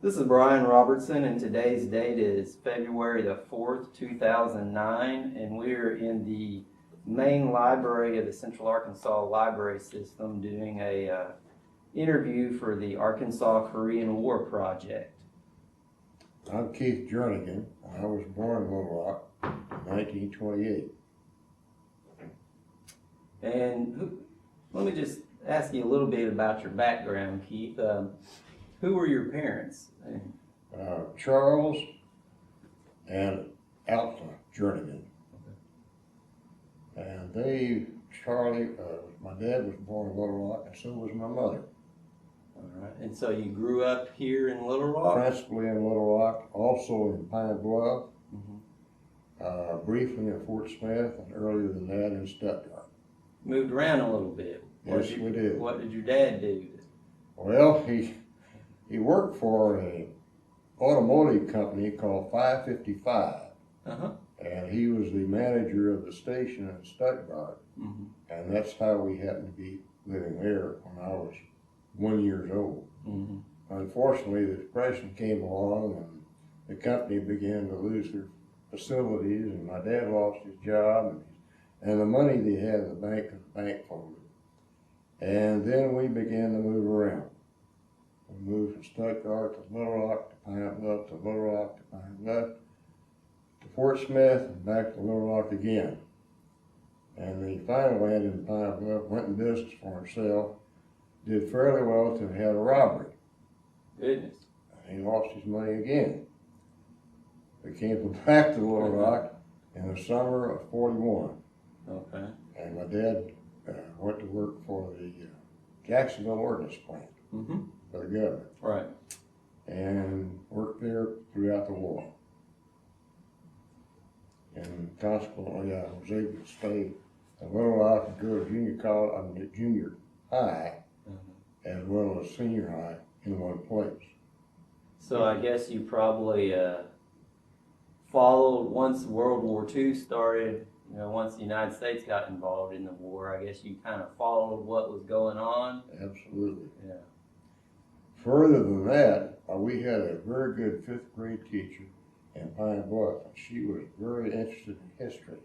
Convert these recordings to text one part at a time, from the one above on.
This is Brian Robertson, and today's date is February the 4th, 2009, and we're in the main library of the Central Arkansas Library System doing a interview for the Arkansas Korean War Project. I'm Keith Jernigan. I was born in Little Rock in 1928. And let me just ask you a little bit about your background, Keith. Who were your parents? Charles and Alpha Jernigan. And my dad was born in Little Rock, and so was my mother. All right. And so you grew up here in Little Rock? Principally in Little Rock, also in Pine Bluff, briefly in Fort Smith, and earlier than that in Stuttgart. Moved around a little bit. Yes, we did. What did your dad do? Well, he worked for an automotive company called 555. And he was the manager of the station in Stuttgart. And that's how we happened to be living there when I was 1 year old. Unfortunately, the Depression came along and the company began to lose their facilities, and my dad lost his job, and the money they had in the bank folded. And then we began to move around. We moved from Stuttgart to Little Rock to Pine Bluff to Little Rock to Pine Bluff to Fort Smith and back to Little Rock again. And he finally landed in Pine Bluff, went in business for himself, did fairly well until he had a robbery. Goodness. And he lost his money again. We came back to Little Rock in the summer of '41. Okay. And my dad went to work for the Jacksonville Ordnance Plant for the government. Right. And worked there throughout the war. And consequently, I was able to stay at Little Rock and go to junior high, as well as senior high in one place. So I guess you probably followed once World War II started. You know, once the United States got involved in the war, I guess you kind of followed what was going on. Absolutely. Yeah. Further than that, we had a very good 5th grade teacher in Pine Bluff, and she was very interested in history.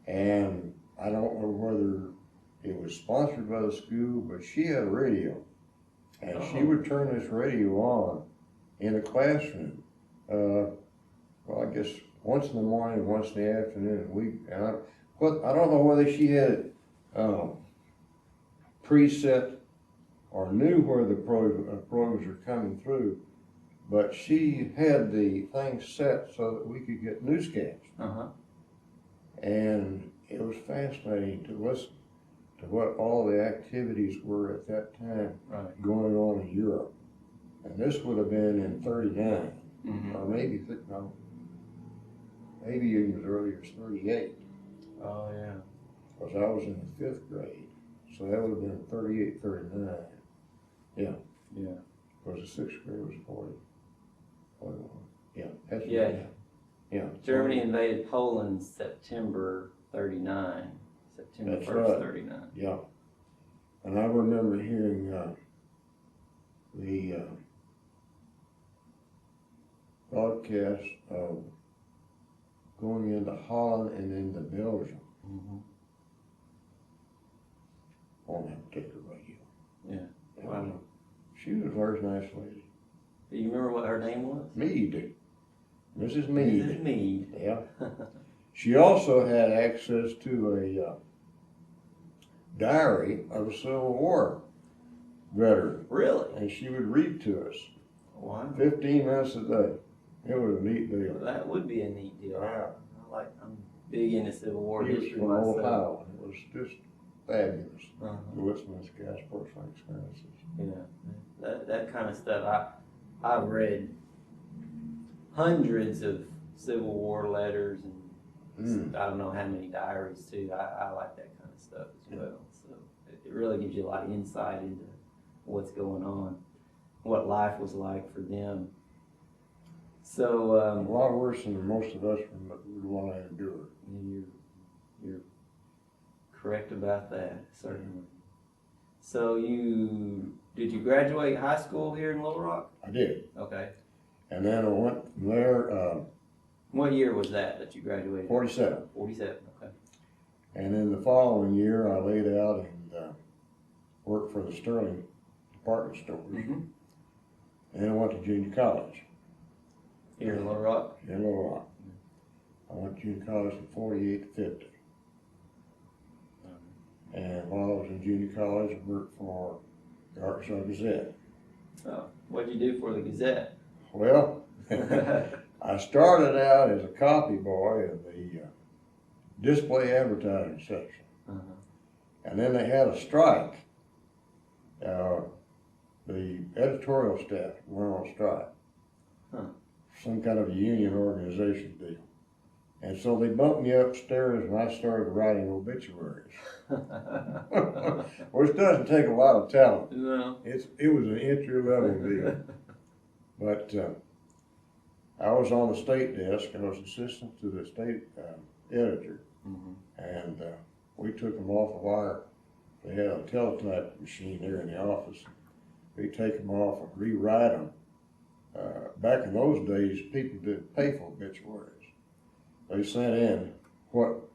And I don't know whether it was sponsored by the school, but she had a radio, and she would turn this radio on in the classroom. Well, I guess once in the morning, once in the afternoon. I don't know whether she had preset or knew where the programs were coming through, but she had the thing set so that we could get newscasts. And it was fascinating to listen to what all the activities were at that time going on in Europe. And this would have been in '39, or maybe even as early as '38. Oh, yeah. Because I was in the 5th grade, so that would have been 38, '39. Yeah. Yeah. Because the 6th grade was 41. Yeah. That's Yeah. Right. Yeah. Germany invaded Poland September 39. September That's 1st, right. 39. Yeah. And I remember hearing the broadcast of going into Holland and into Belgium on that particular radio. Yeah. Wow. She was a very nice lady. Do you remember what her name was? Meade. Mrs. Meade. Mrs. Meade. Yeah. She also had access to a diary of a Civil War veteran. Really? And she would read to us. Wow. 15 minutes a day. It was a neat deal. That would be a neat deal. Yeah. I'm big into Civil War history from myself. Ohio. It was just fabulous to listen to this guy's personal experiences. Yeah, that kind of stuff. I've read hundreds of Civil War letters and I don't know how many diaries too. I like that kind of stuff as well. So it really gives you a lot of insight into what's going on, what life was like for them. So a lot worse than most of us would want to endure. You're correct about that, certainly. So did you graduate high school here in Little Rock? I did. Okay. And then I went from there, What year was that you graduated? 47. 47, okay. And then the following year, I laid out and worked for the Sterling department stores. Mm-hmm. And then I went to junior college. Here in Little Rock? In Little Rock. I went to junior college from 48 to 50. And while I was in junior college, I worked for the Arkansas Gazette. Oh, what'd you do for the Gazette? Well, I started out as a copy boy in the display advertising section. Uh-huh. And then they had a strike. The editorial staff went on strike. Huh. Some kind of a union organization deal. And so they bumped me upstairs and I started writing obituaries. Which doesn't take a lot of talent. No. It was an entry level deal. But I was on the state desk. I was assistant to the state editor. Mm-hmm. And we took them off the wire. They had a teletype machine there in the office. We take them off and rewrite them. Back in those days, people didn't pay for obituaries. They sent in what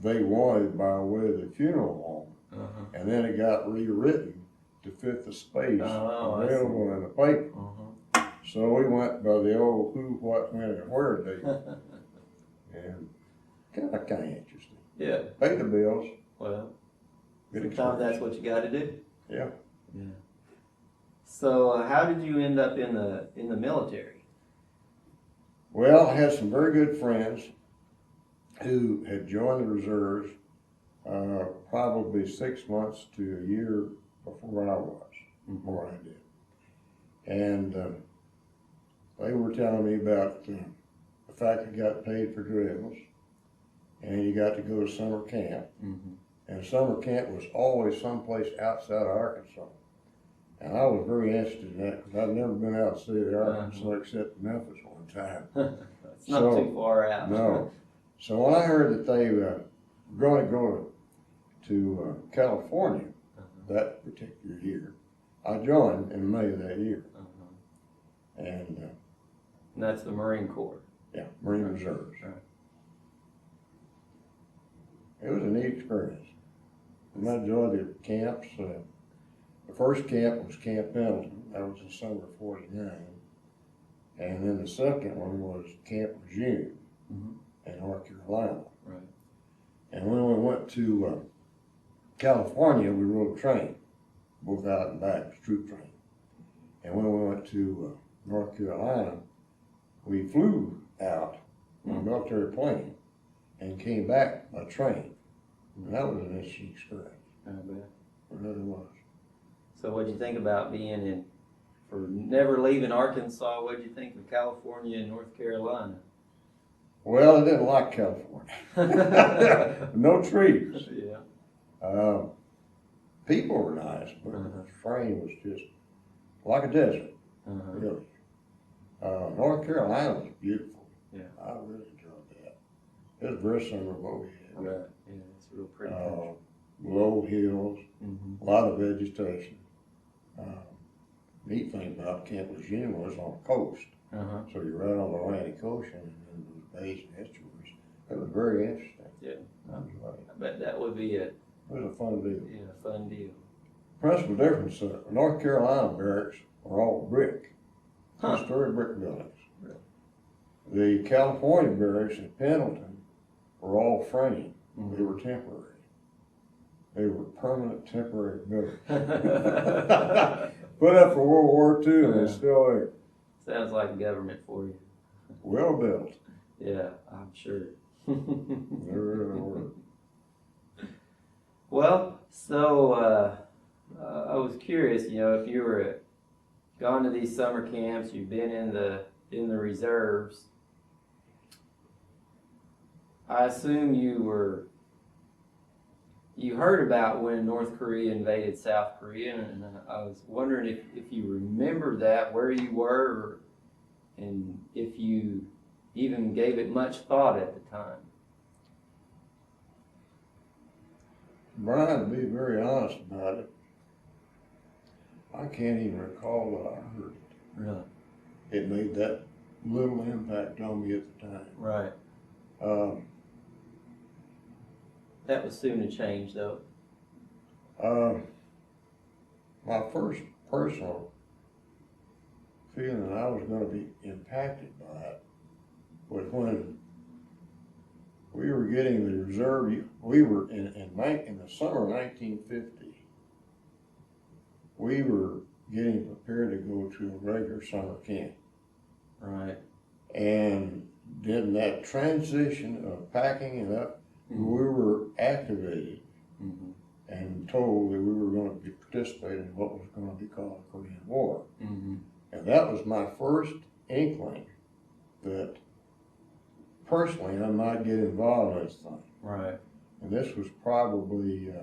they wanted by way of the funeral home, and then it got rewritten to fit the space available in the paper. So we went by the old who, what, when, and where date, and kind of interesting. Yeah. Pay the bills. Well, Good sometimes experience. that's what you got to do. Yeah. Yeah. So, how did you end up in the military? Well, I had some very good friends who had joined the reserves probably 6 months to a year before I was, before I did. And they were telling me about the fact you got paid for drills and you got to go to summer camp. Mm-hmm. And summer camp was always someplace outside of Arkansas. And I was very interested in that because I'd never been outside of Arkansas except Memphis one time. It's not too far out. No. So when I heard that they were going to go to California that particular year, I joined in May of that year. And that's the Marine Corps. Yeah, Marine Reserves. Right. It was a neat experience. And I enjoyed the camps. The first camp was Camp Pendleton. That was in summer of 49. And then the second one was Camp Lejeune in North Carolina. Right. And when we went to California, we rode a train, both out and back, it was a troop train. And when we went to North Carolina, we flew out on a military plane and came back by train. And that was an interesting experience. I bet. It really was. So what'd you think about for never leaving Arkansas, what'd you think of California and North Carolina? Well, I didn't like California. No trees. Yeah. People were nice, but the train was just like a desert, really. North Carolina was beautiful. Yeah. I really enjoyed that. It was very similar to what we had. Right. Yeah, it's real pretty country. Low hills, a lot of vegetation. Neat thing about Camp Lejeune was on the coast. So you're right on the Atlantic Ocean and then those bays and estuaries. It was very interesting. Yeah. I bet that would be It was a fun deal. Yeah, fun deal. Principal difference, North Carolina barracks were all brick. Two-story brick buildings. Really? The California barracks in Pendleton were all frame. They were temporary. They were permanent temporary buildings. Put up for World War II and they're still there. Sounds like government for you. Well built. Yeah, I'm sure. They really were. Well, so I was curious, if you were gone to these summer camps, you've been in the reserves. I assume you heard about when North Korea invaded South Korea, and I was wondering if you remember that, where you were, and if you even gave it much thought at the time. Brian, to be very honest about it, I can't even recall that I heard it. Really? It made that little impact on me at the time. Right. That was soon to change, though. My first personal feeling that I was going to be impacted by it was when we were getting the reserve. We were in the summer of 1950. We were getting prepared to go to a regular summer camp. Right. And then that transition of packing it up, we were activated and told that we were going to be participating in what was going to be called the Korean War. And that was my first inkling that personally I might get involved in this thing. Right. And this was probably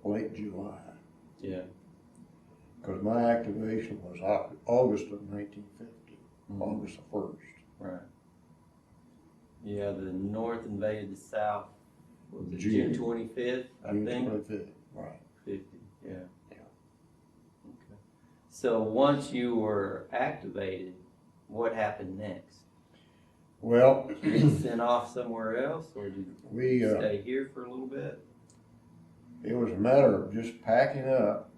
late July. Yeah. Because my activation was August of 1950, August the 1st. Right. Yeah, the North invaded the South. Was it June 25th, I June think? 25th, right. 50, yeah. Okay. So once you were activated, what happened next? Well, Did you get sent off somewhere else, or did we you stay here for a little bit? it was a matter of just packing up,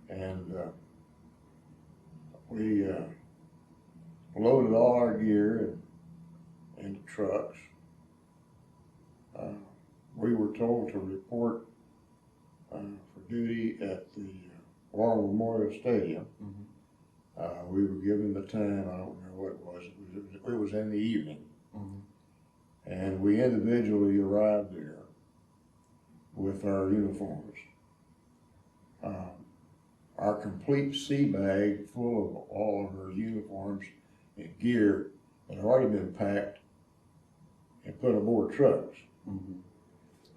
and we loaded all our gear into trucks. We were told to report for duty at the War Memorial Stadium. We were given the time, I don't remember what it was. It was in the evening. And we individually arrived there with our uniforms. Our complete sea bag full of all of our uniforms and gear had already been packed and put aboard trucks.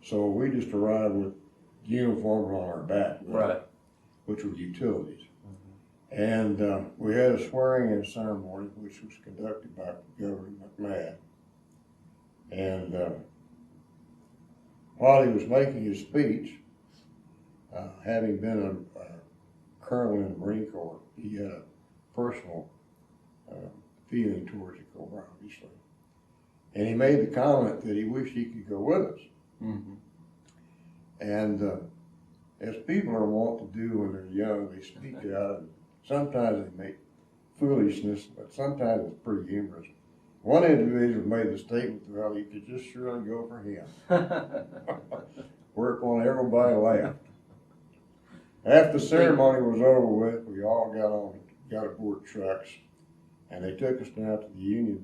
So we just arrived with uniforms on our back, Right. which were utilities. And we had a swearing-in ceremony, which was conducted by Governor McMahon. And while he was making his speech, having been a colonel in the Marine Corps, he had a personal feeling towards the Corps, obviously. And he made the comment that he wished he could go with us. And as people are wont to do when they're young, they speak out, and sometimes they make foolishness, but sometimes it's pretty humorous. One individual made the statement, well, you could just surely go for him. Whereupon everybody laughed. After the ceremony was over with, we all got aboard trucks, and they took us down to the Union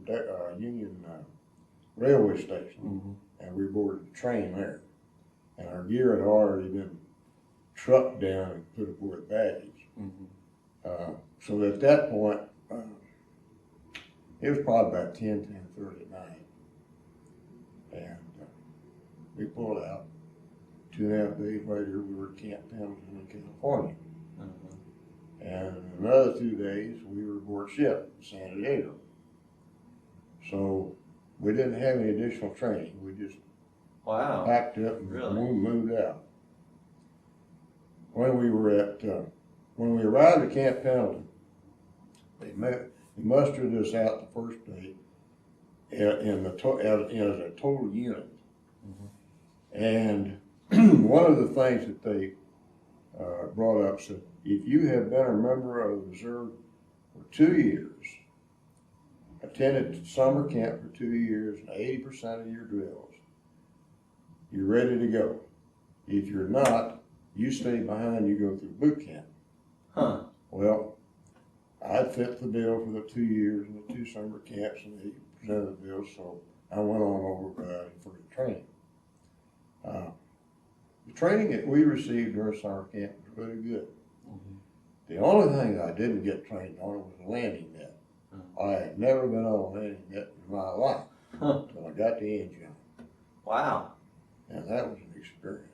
railway station, and we boarded the train there. And our gear had already been trucked down and put aboard baggage. So at that point, it was probably about 10:30 at night. And we pulled out. 2.5 days later, we were at Camp Pendleton in California. And in another 2 days, we were aboard ship in San Diego. So we didn't have any additional training. We just packed up and moved out. When we arrived at Camp Pendleton, they mustered us out the first day as a total unit. And one of the things that they brought up said, if you have been a member of the reserve for 2 years, attended summer camp for 2 years, and 80% of your drills, you're ready to go. If you're not, you stay behind, you go through boot camp. Well, I fit the bill for the 2 years and the 2 summer camps and 80% of the bill, so I went on over for the training. The training that we received during summer camp was really good. The only thing I didn't get trained on was a landing net. I had never been on a landing net in my life until I got the engine. Wow. And that was an experience.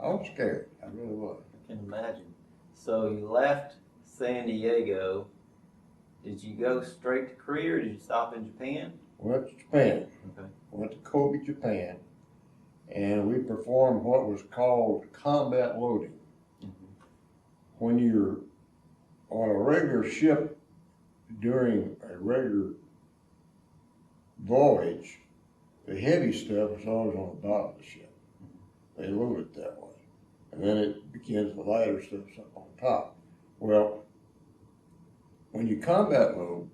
I was scared. I really was. I can imagine. So you left San Diego. Did you go straight to Korea, or did you stop in Japan? Went to Japan. Okay. Went to Kobe, Japan, and we performed what was called combat loading. when you're on a regular ship during a regular voyage, the heavy stuff is always on the bottom of the ship. They load it that way. And then it begins the lighter stuff up on top. Well, when you combat load,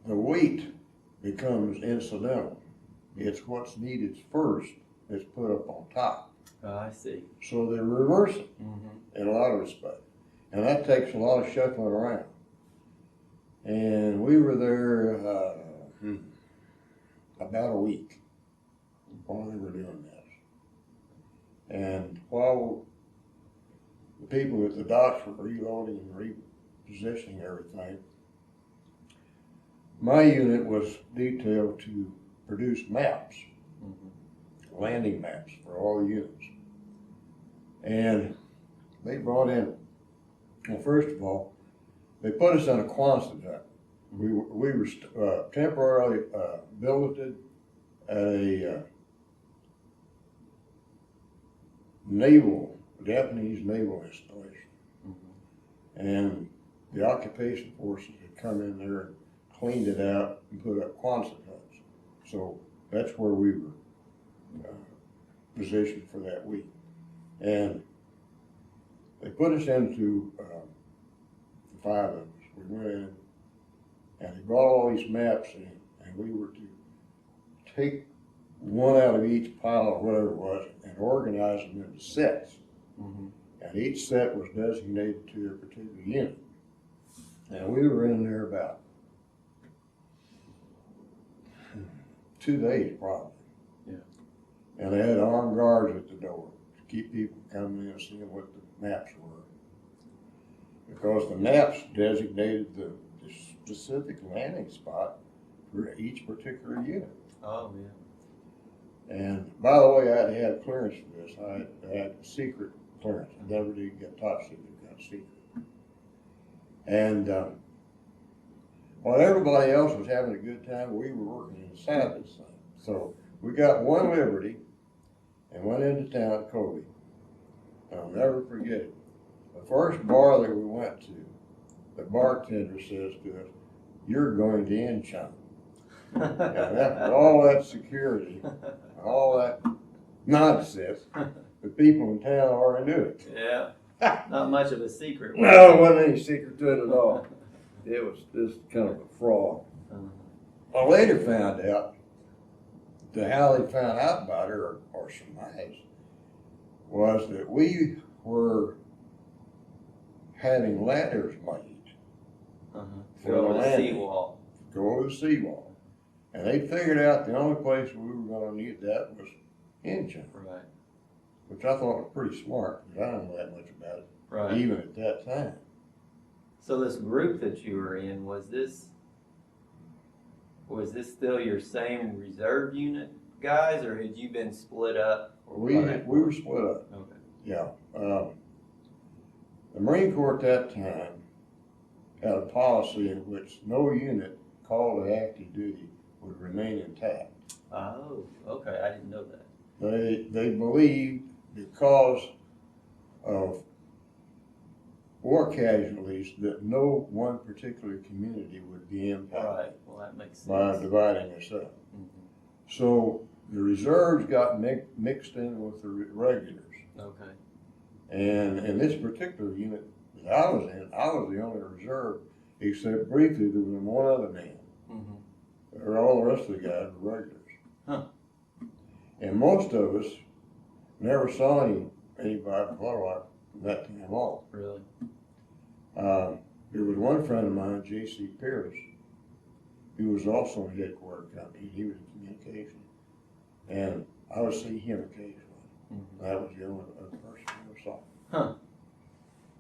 the weight becomes incidental. It's what's needed first that's put up on top. Oh, I see. So they reverse it in a lot of respects. And that takes a lot of shuffling around. And we were there about a week while we were doing this. And while the people at the docks were reloading and repositioning everything, my unit was detailed to produce maps, landing maps for all the units. And they brought in, well, first of all, they put us in a Quonset hut. We were temporarily billeted at a Japanese naval installation. And the occupation forces had come in there and cleaned it out and put up Quonset huts. So that's where we were positioned for that week. And they put us into the 5 of us. We went in and they brought all these maps in, and we were to take one out of each pile or whatever it was and organize them into sets. And each set was designated to a particular unit. And we were in there about 2 days probably. Yeah. And they had armed guards at the door to keep people coming in and seeing what the maps were. Because the maps designated the specific landing spot for each particular unit. Oh, yeah. And by the way, I had to have clearance for this. I had secret clearance. I never did get top secret, got secret. And while everybody else was having a good time, we were working inside this thing. So we got one liberty and went into town, Kobe. I'll never forget it. The first bar that we went to, the bartender says to us, "You're going to Incheon." And after all that security, all that nonsense, the people in town already knew it. Yeah. Not much of a secret. No, it wasn't any secret to it at all. It was just kind of a fraud. I later found out that how they found out about it, or surmised, was that we were having ladders made for the landing. Seawall. Go over the seawall. And they figured out the only place we were going to need that was Incheon. Right. Which I thought was pretty smart, because I didn't know that much about it, Right. even at that time. So this group that you were in, was this still your same reserve unit guys, or had you been split up? We were split up. Okay. Yeah. The Marine Corps at that time had a policy in which no unit called to active duty would remain intact. Oh, okay. I didn't know that. They believed, because of war casualties, that no one particular community would be impacted. Right. Well, that makes sense. By dividing us up. So the reserves got mixed in with the regulars. Okay. And in this particular unit that I was in, I was the only reserve, except briefly there was one other man. All the rest of the guys were regulars. Huh. And most of us never saw anybody for quite a while from that time on. Really? There was one friend of mine, J.C. Pierce, who was also in the headquarters company. He was in communication. And I would see him occasionally. That was the only other person I ever saw. Huh.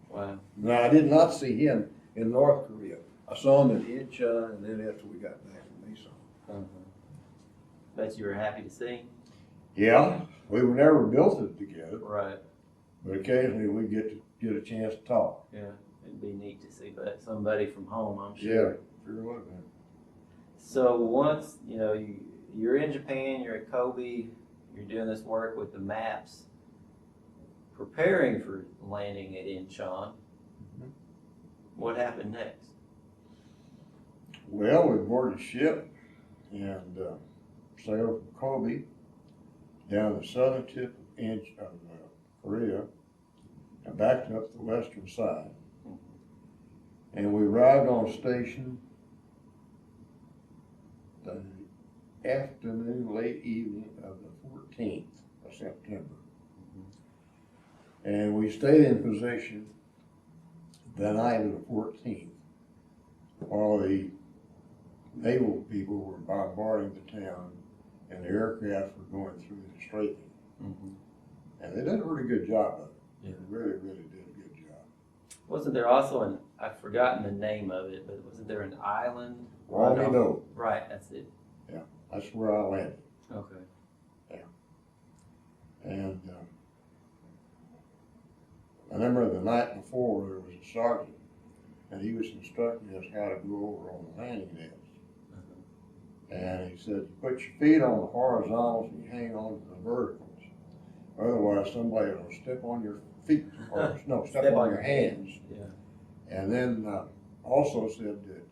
Wow. Now, I did not see him in North Korea. I saw him in Incheon, and then after we got back from Mesa. Bet you were happy to see. Yeah, we were never built it together, Right. but occasionally we get a chance to talk. Yeah. It'd be neat to see somebody from home, I'm Yeah, sure. sure would have been. So once, you're in Japan, you're at Kobe, you're doing this work with the maps. preparing for landing at Incheon. What happened next? Well, we boarded the ship and sailed from Kobe down the southern tip of Korea and backed up the western side. And we arrived on station the afternoon, late evening of the 14th of September. And we stayed in position the night of the 14th while the naval people were bombarding the town and the aircraft were going through the straightening. And they did a really good job of it. Yeah. They really, really did a good job. Wasn't there also I've forgotten the name of it, but wasn't there an island? Walnut. Right, that's it. Yeah, that's where I landed. Okay. And I remember the night before there was a sergeant, and he was instructing us how to go over on the landing desk. And he said, you put your feet on the horizontals and you hang on to the verticals. Otherwise, somebody will step on your feet, or no, step on your hands. Yeah. And then also said that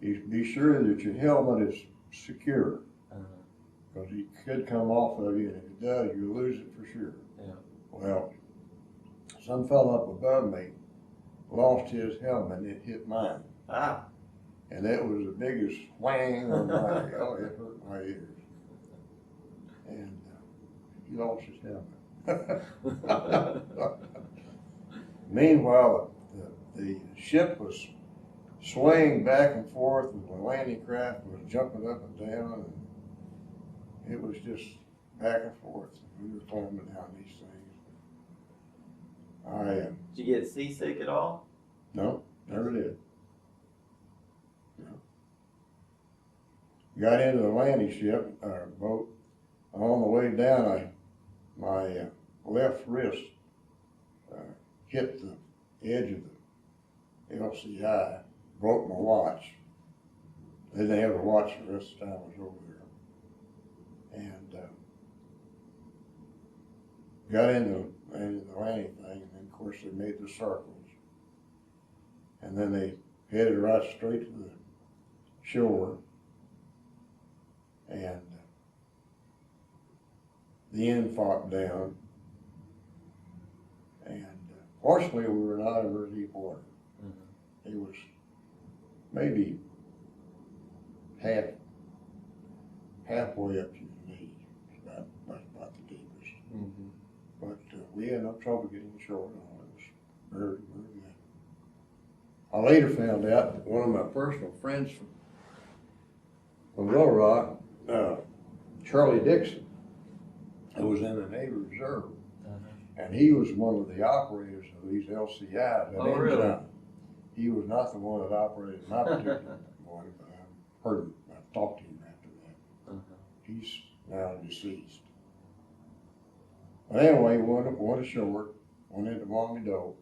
you be sure that your helmet is secure, because it could come off of you, and if it does, you'll lose it for sure. Yeah. Well, some fellow up above me lost his helmet and it hit mine. Ah. And that was the biggest whang on my, oh, it hurt my ears. And he lost his helmet. Meanwhile, the ship was swaying back and forth, and the landing craft was jumping up and down, and it was just back and forth. We were climbing down these things. Did you get seasick at all? No, never did. No. Got into the landing ship, boat. On the way down, my left wrist hit the edge of the LCI, broke my watch. They didn't have a watch the rest of the time I was over there. And got into the landing thing, and then of course they made the circles. And then they headed right straight to the shore. And the end fought down. And fortunately we were not in very deep water. It was maybe halfway up to your knees, about the deepest. But we had no trouble getting ashore. It was very, very good. I later found out that one of my personal friends from Little Rock, Charlie Dixon, who was in the Navy Reserve, and he was one of the operators of these LCIs. Oh, really? He was not the one that operated my particular one, but I talked to him after that. He's now deceased. But anyway, went ashore, went into Wammy,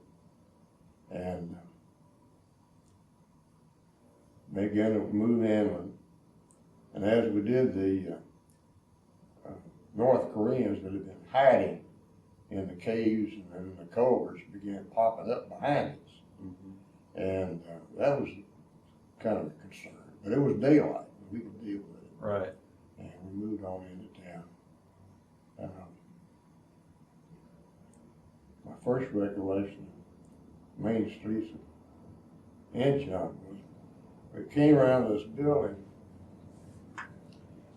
and began to move inland. And as we did, the North Koreans that had been hiding in the caves and then the culverts began popping up behind us. And that was kind of a concern. But it was daylight, and we could deal with it. Right. And we moved on into town. My first recollection of main streets of Incheon was we came around this building,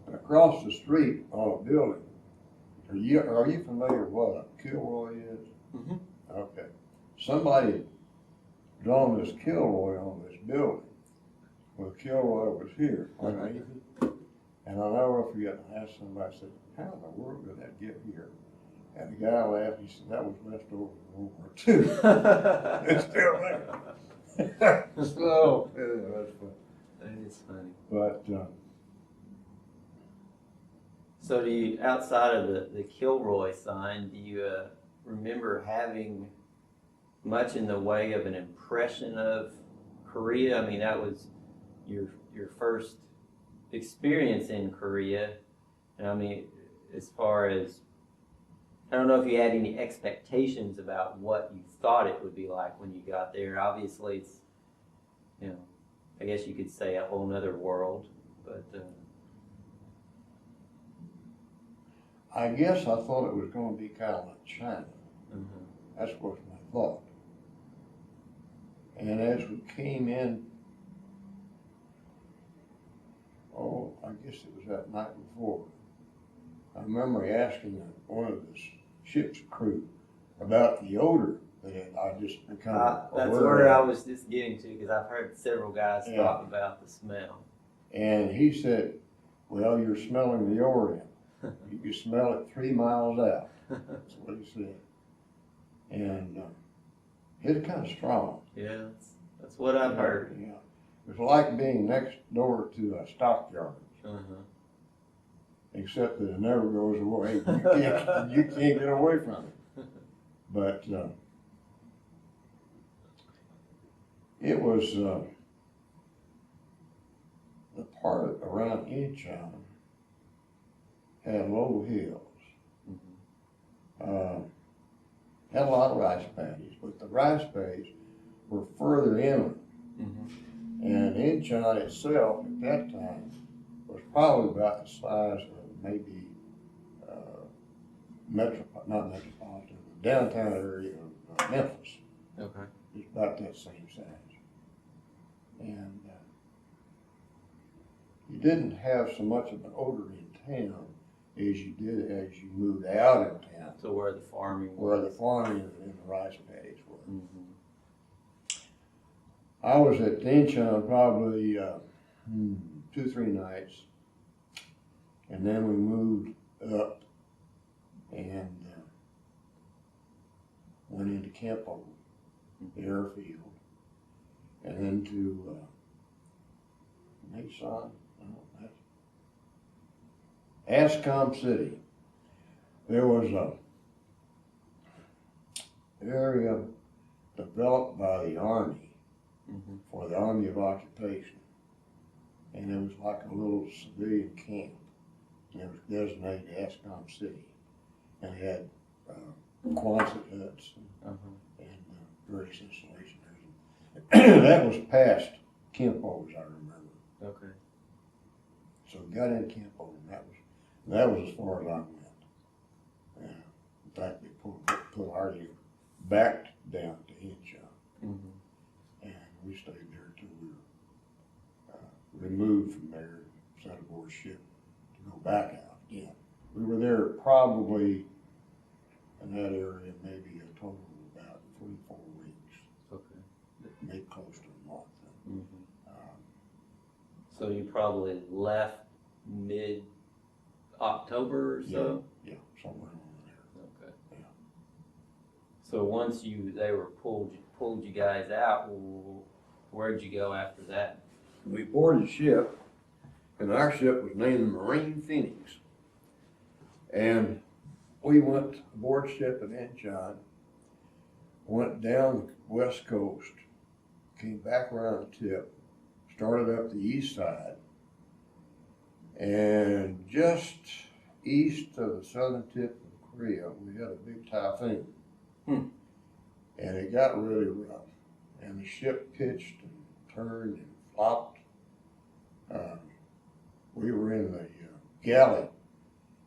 and across the street on a building, are you familiar with what a Kilroy is? Okay. Somebody had drawn this Kilroy on this building. Well, Kilroy was here underneath it. And I'll never forget, I asked somebody, I said, how in the world did that get here? And the guy laughed, he said, that was left over from World War II. It's still there. So, yeah, that's funny. That is funny. But, so do you, outside of the Kilroy sign, do you remember having much in the way of an impression of Korea? I mean, that was your first experience in Korea. And I mean, as far as I don't know if you had any expectations about what you thought it would be like when you got there. Obviously, it's, you know, I guess you could say a whole nother world, but. I guess I thought it was going to be kind of like China. Mm-hmm. That's what I thought. And as we came in, I guess it was that night before, I remember asking one of the ship's crew about the odor that I just become That's aware where of. I was just getting to, because I've heard several guys talk about the smell. And he said, well, you're smelling the Orient. You can smell it 3 miles out. That's what he said. And it's kind of strong. Yeah, that's what I've heard. Yeah. It's like being next door to a stockyard. Except that it never goes away. You can't get away from it. But it was the part around Incheon had low hills. Had a lot of rice paddies, but the rice paddies were further inland. And Incheon itself at that time was probably about the size of maybe not metropolitan, the downtown area of Memphis. Okay. It's about that same size. And you didn't have so much of an odor in town as you did as you moved out of town. So where the farming Where the farming and the rice paddies were. I was at Incheon probably 2-3 nights, and then we moved up and went into Kempo, the airfield, and then to Mason, Ascom City. There was a area developed by the Army for the Army of Occupation. And it was like a little civilian camp. And it was designated Ascom City. And it had Quonset huts and various installations. That was past Kempo, as I remember. Okay. So we got into Kempo, and that was as far as I went. In fact, they put our unit back down to Incheon. And we stayed there till we were removed from there, sent aboard ship to go back out again. We were there probably in that area maybe a total of about 3-4 weeks. Okay. Maybe close to a month. So you probably left mid-October or so? Yeah, somewhere over there. Okay. Yeah. So once they were pulled you guys out, where'd you go after that? We boarded the ship, and our ship was named the Marine Phoenix. And we went aboard ship in Incheon, went down the west coast, came back around the tip, started up the east side, and just east of the southern tip of Korea, we had a big typhoon. And it got really rough. And the ship pitched and turned and flopped. We were in the galley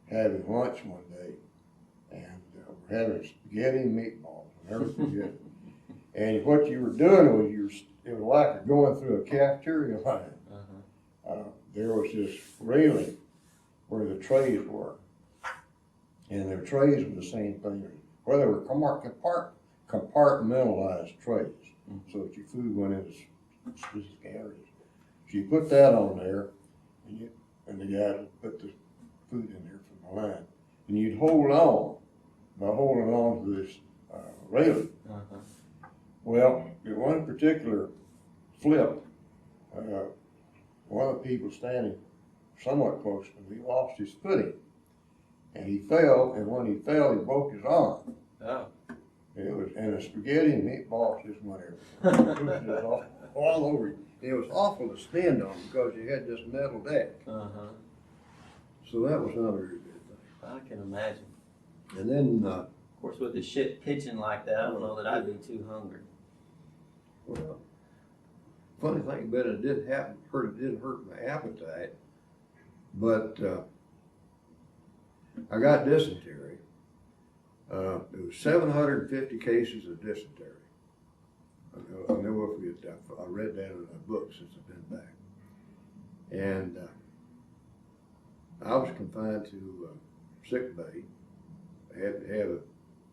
having lunch one day, and we're having spaghetti and meatballs. I'll never forget it. And what you were doing was it was like going through a cafeteria line. There was this railing where the trays were, and their trays were the same thing. Well, they were compartmentalized trays, so that your food went into specific areas. So you put that on there, and the guy would put the food in there from the line, and you'd hold on by holding on to this railing. Well, in one particular flip, one of the people standing somewhat close to me lost his footing, and he fell. And when he fell, he broke his arm. Oh. And the spaghetti and meatballs just went everywhere. It was just all over you. It was awful to stand on because you had this metal deck. So that was another good thing. I can imagine. And then, Of course, with the ship pitching like that, I don't know that I'd be too hungry. well, funny thing about it, it didn't hurt my appetite, but I got dysentery. There was 750 cases of dysentery. I'll never forget that. I read that in a book since I've been back. And I was confined to sick bay. I had to have a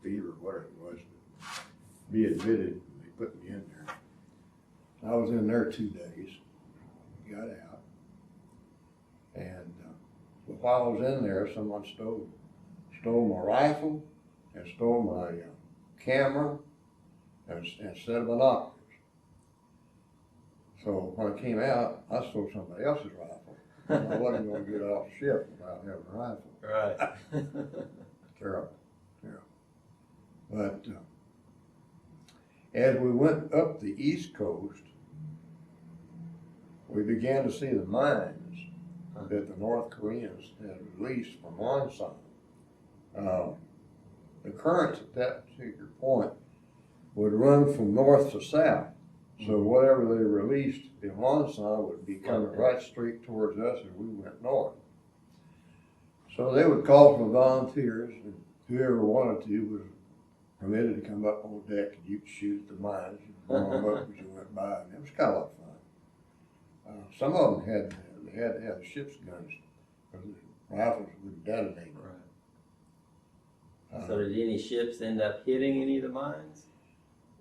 fever, whatever it was, to be admitted. They put me in there. I was in there 2 days, got out. And while I was in there, someone stole my rifle and stole my camera and set of binoculars. So when I came out, I stole somebody else's rifle. I wasn't going to get off the ship without having a rifle. Right. Terrible, terrible. But as we went up the East Coast, we began to see the mines that the North Koreans had released from Wonsan. The currents at that particular point would run from north to south. So whatever they released in Wonsan would be coming right straight towards us as we went north. So they would call for volunteers, and whoever wanted to was permitted to come up on deck, and you could shoot at the mines and blow them up as you went by, and it was kind of like fun. Some of them had to have the ship's guns, because the rifles would detonate. Right. So did any ships end up hitting any of the mines?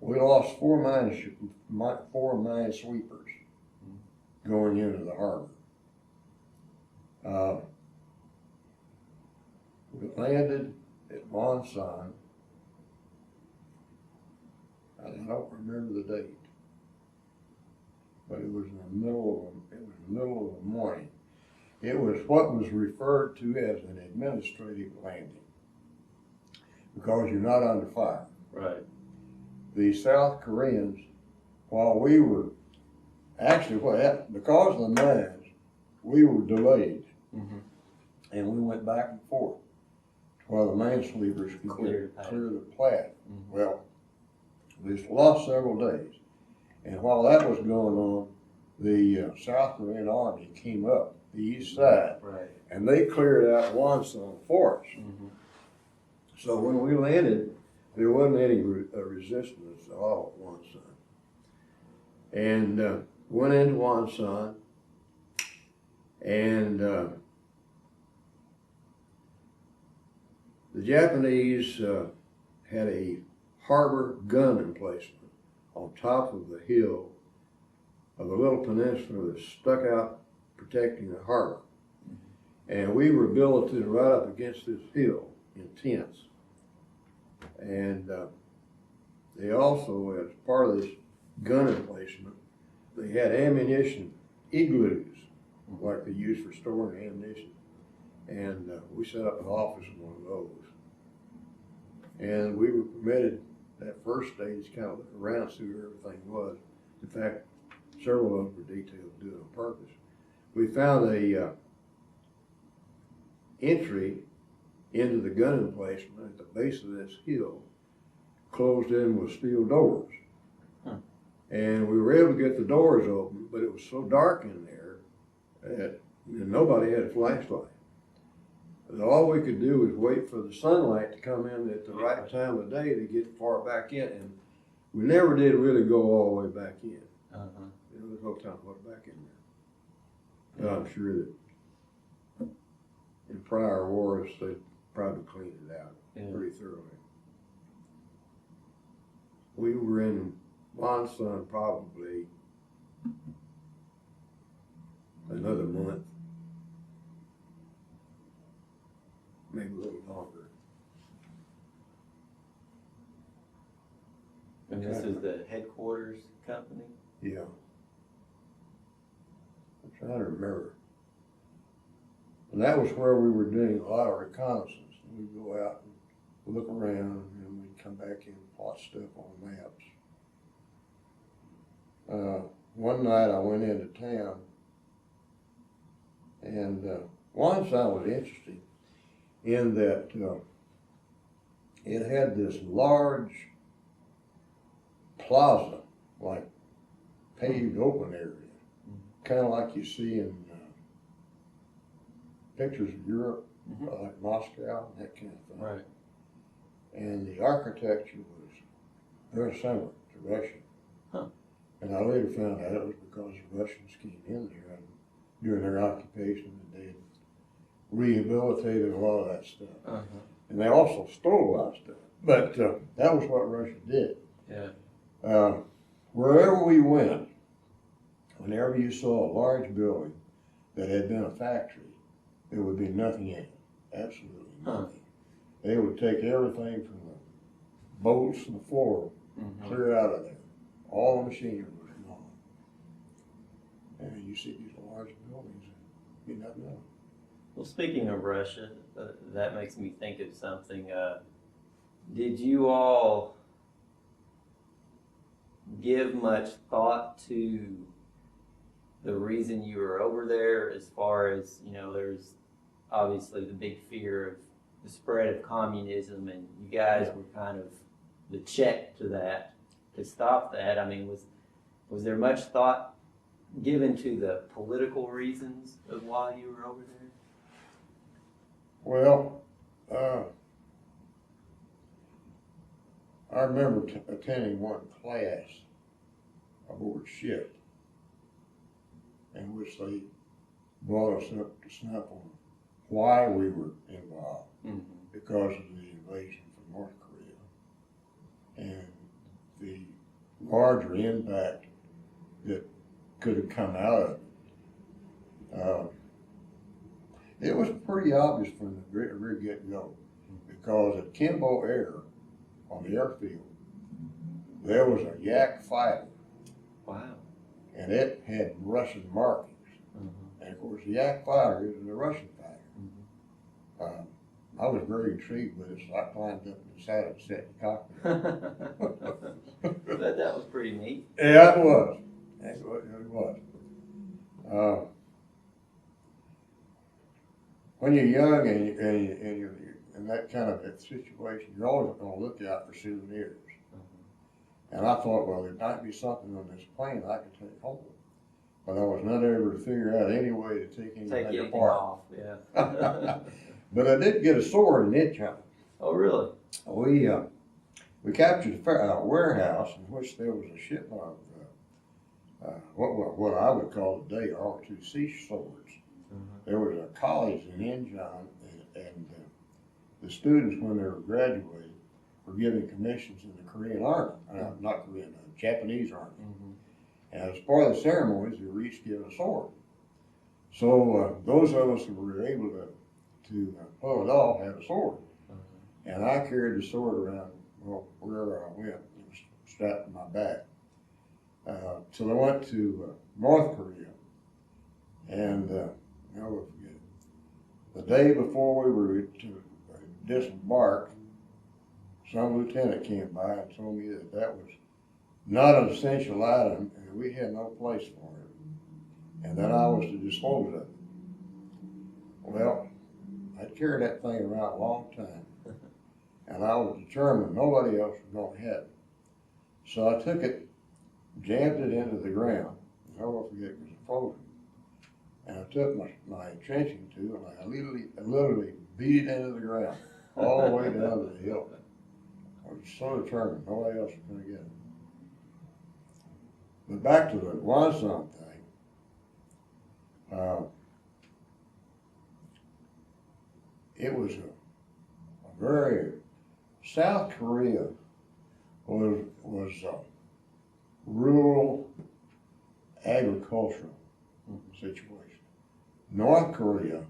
We lost 4 mine sweepers going into the harbor. We landed at Wonsan. I don't remember the date, but it was in the middle of the morning. It was what was referred to as an administrative landing, because you're not under fire. Right. The South Koreans, while we were, actually what happened, because of the mines, we were delayed. And we went back and forth while the minesweepers could clear the plat. Well, we lost several days. And while that was going on, the South Korean army came up the east side. Right. And they cleared out Wonsan for us. So when we landed, there wasn't any resistance at all at Wonsan. And went into Wonsan, and the Japanese had a harbor gun emplacement on top of the hill of a little peninsula that stuck out protecting the harbor. And we were billeted right up against this hill in tents. And they also, as part of this gun emplacement, they had ammunition igloos, like they use for storing ammunition. And we set up an office in one of those. And we were permitted that first day to kind of look around, see where everything was. In fact, several of them were detailed to do it on purpose. We found a entry into the gun emplacement at the base of this hill, closed in with steel doors. And we were able to get the doors open, but it was so dark in there that nobody had a flashlight. And all we could do was wait for the sunlight to come in at the right time of day to get far back in, and we never did really go all the way back in. There was no time to go back in there. But I'm sure that in prior wars they probably cleaned it out pretty thoroughly. We were in Wonsan probably another month, maybe a little longer. And this is the headquarters company? Yeah. I'm trying to remember. And that was where we were doing a lot of reconnaissance. We'd go out and look around, and we'd come back in and plot stuff on maps. One night I went into town, and Wonsan was interesting in that it had this large plaza, like paved open area, kind of like you see in pictures of Europe, like Moscow, that kind of thing. Right. And the architecture was very similar to Russian. Huh. And I later found out it was because the Russians came in there and during their occupation, and they had rehabilitated a lot of that stuff. And they also stole a lot of stuff. But that was what Russia did. Yeah. Wherever we went, whenever you saw a large building that had been a factory, there would be nothing in it. Absolutely nothing. They would take everything from the bolts and the floor, clear out of there. All the machinery was gone. And you see these large buildings, you never know. Well, speaking of Russia, that makes me think of something. Did you all give much thought to the reason you were over there, as far as, you know, there's obviously the big fear of the spread of communism, and you guys were kind of the check to that, to stop that? I mean, was there much thought given to the political reasons of why you were over there? Well, I remember attending one class aboard ship in which they brought us up to snuff on why we were involved, because of the invasion from North Korea and the larger impact that could have come out of it. It was pretty obvious from the very get-go, because at Kimbo Air, on the airfield, there was a Yak fighter. Wow. And it had Russian markings. And of course, the Yak fighter is a Russian fighter. I was very intrigued with it, so I climbed up and decided to sit in the cockpit. But that was pretty neat. Yeah, it was. It was. When you're young and you're in that kind of a situation, you're always going to look out for souvenirs. And I thought, well, there might be something on this plane I could take home. But I was not able to figure out any way to take anything apart. Off, yeah. But I did get a sword in it, John. Oh, really? We captured a warehouse in which there was a shipment of what I would call today R2C swords. There was a college in Incheon, and the students, when they were graduating, were given commissions in the Korean Army, not Korean, Japanese Army. And as part of the ceremonies, they were each given a sword. So those of us who were able to pull it off had a sword. And I carried the sword around, well, wherever I went. It was strapped to my back. So I went to North Korea, and I'll never forget it. The day before we were to disembark, some lieutenant came by and told me that was not an essential item, and we had no place for it, and that I was to dispose of it. Well, I'd carried that thing around a long time, and I was determined nobody else was going to have it. So I took it, jammed it into the ground, and I'll never forget, it was frozen. And I took my trenching tool, and I literally beat it into the ground, all the way down to the hilt. I was so determined nobody else was going to get it. But back to the Wonsan thing, it was a very, South Korea was rural agricultural situation. North Korea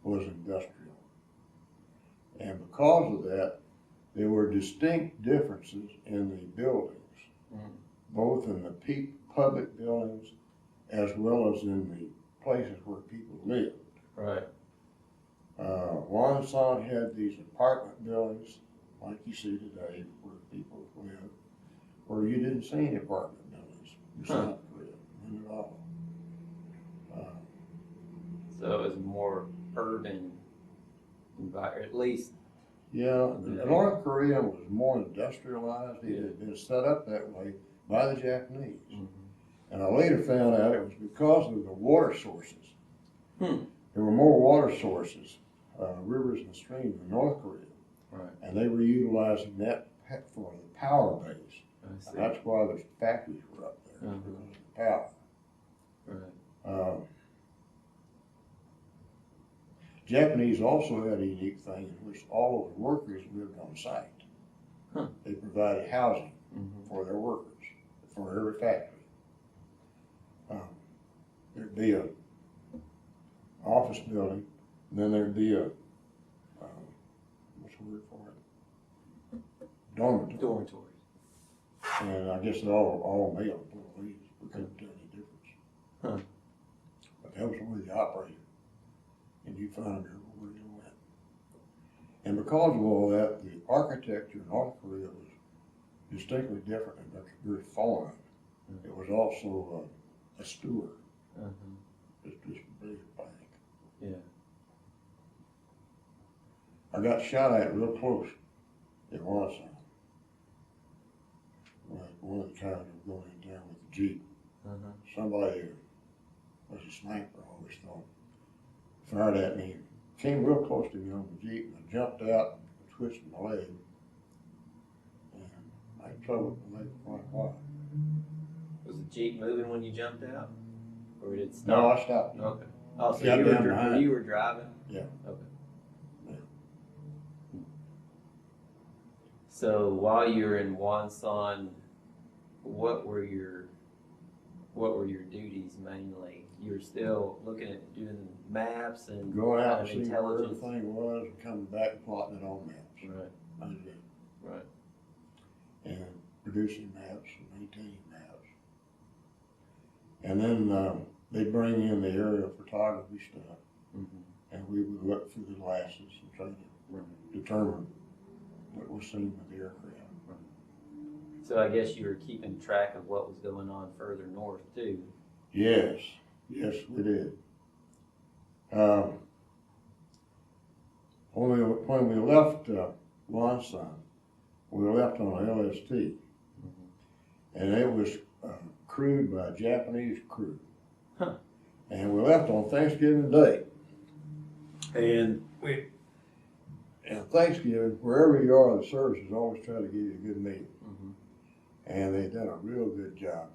was industrial. And because of that, there were distinct differences in the buildings, both in the public buildings as well as in the places where people lived. Right. Wonsan had these apartment buildings, like you see today, where people live, where you didn't see any apartment buildings in South Korea, none at all. So it was more urban environment, at least Yeah, North Korea was more industrialized. It had been set up that way by the Japanese. Mm-hmm. And I later found out it was because of the water sources. Hmm. There were more water sources, rivers and streams in North Korea. Right. And they were utilizing that for the power base. And that's why the factories were up there, because of the power. Right. Japanese also had a unique thing in which all of the workers lived on site. Huh. They provided housing Mm-hmm. for their workers, for every factory. There'd be a office building, and then there'd be a, what's the word for it? Dormitory. Dormitories. And I guess they're all male employees. We couldn't tell any difference. Huh. But that was the way they operated. And you found them everywhere you went. And because of all that, the architecture in North Korea was distinctly different and very foreign. Mm-hmm. It was also a steward. Uh-huh. It's just a big bank. Yeah. I got shot at real close in Warsaw. One of the times I was going in town with the Jeep. Uh-huh. Somebody was a sniper, I always thought, fired at me, came real close to me on the Jeep, and I jumped out and twisted my leg. And I had trouble with my leg for quite a while. Was the Jeep moving when you jumped out? Or did it stop? No, I stopped. Okay. Oh, so Got you down were, behind. you were driving? Yeah. Okay. Yeah. So while you were in Wonsan, what were your duties mainly? You were still looking at doing maps and Going out and kind of seeing where intelligence. everything was and coming back and plotting it on maps. Right. I did it. Right. And producing maps and maintaining maps. And then they'd bring in the aerial photography stuff, Mm-hmm. and we would look through the glasses and try to determine what was seen with the aircraft. So I guess you were keeping track of what was going on further north too. Yes, we did. When we left Wonsan, we left on a LST, and it was crewed by a Japanese crew. Huh. And we left on Thanksgiving Day. And Thanksgiving, wherever you are, the services always try to give you a good meal. Mm-hmm. And they'd done a real good job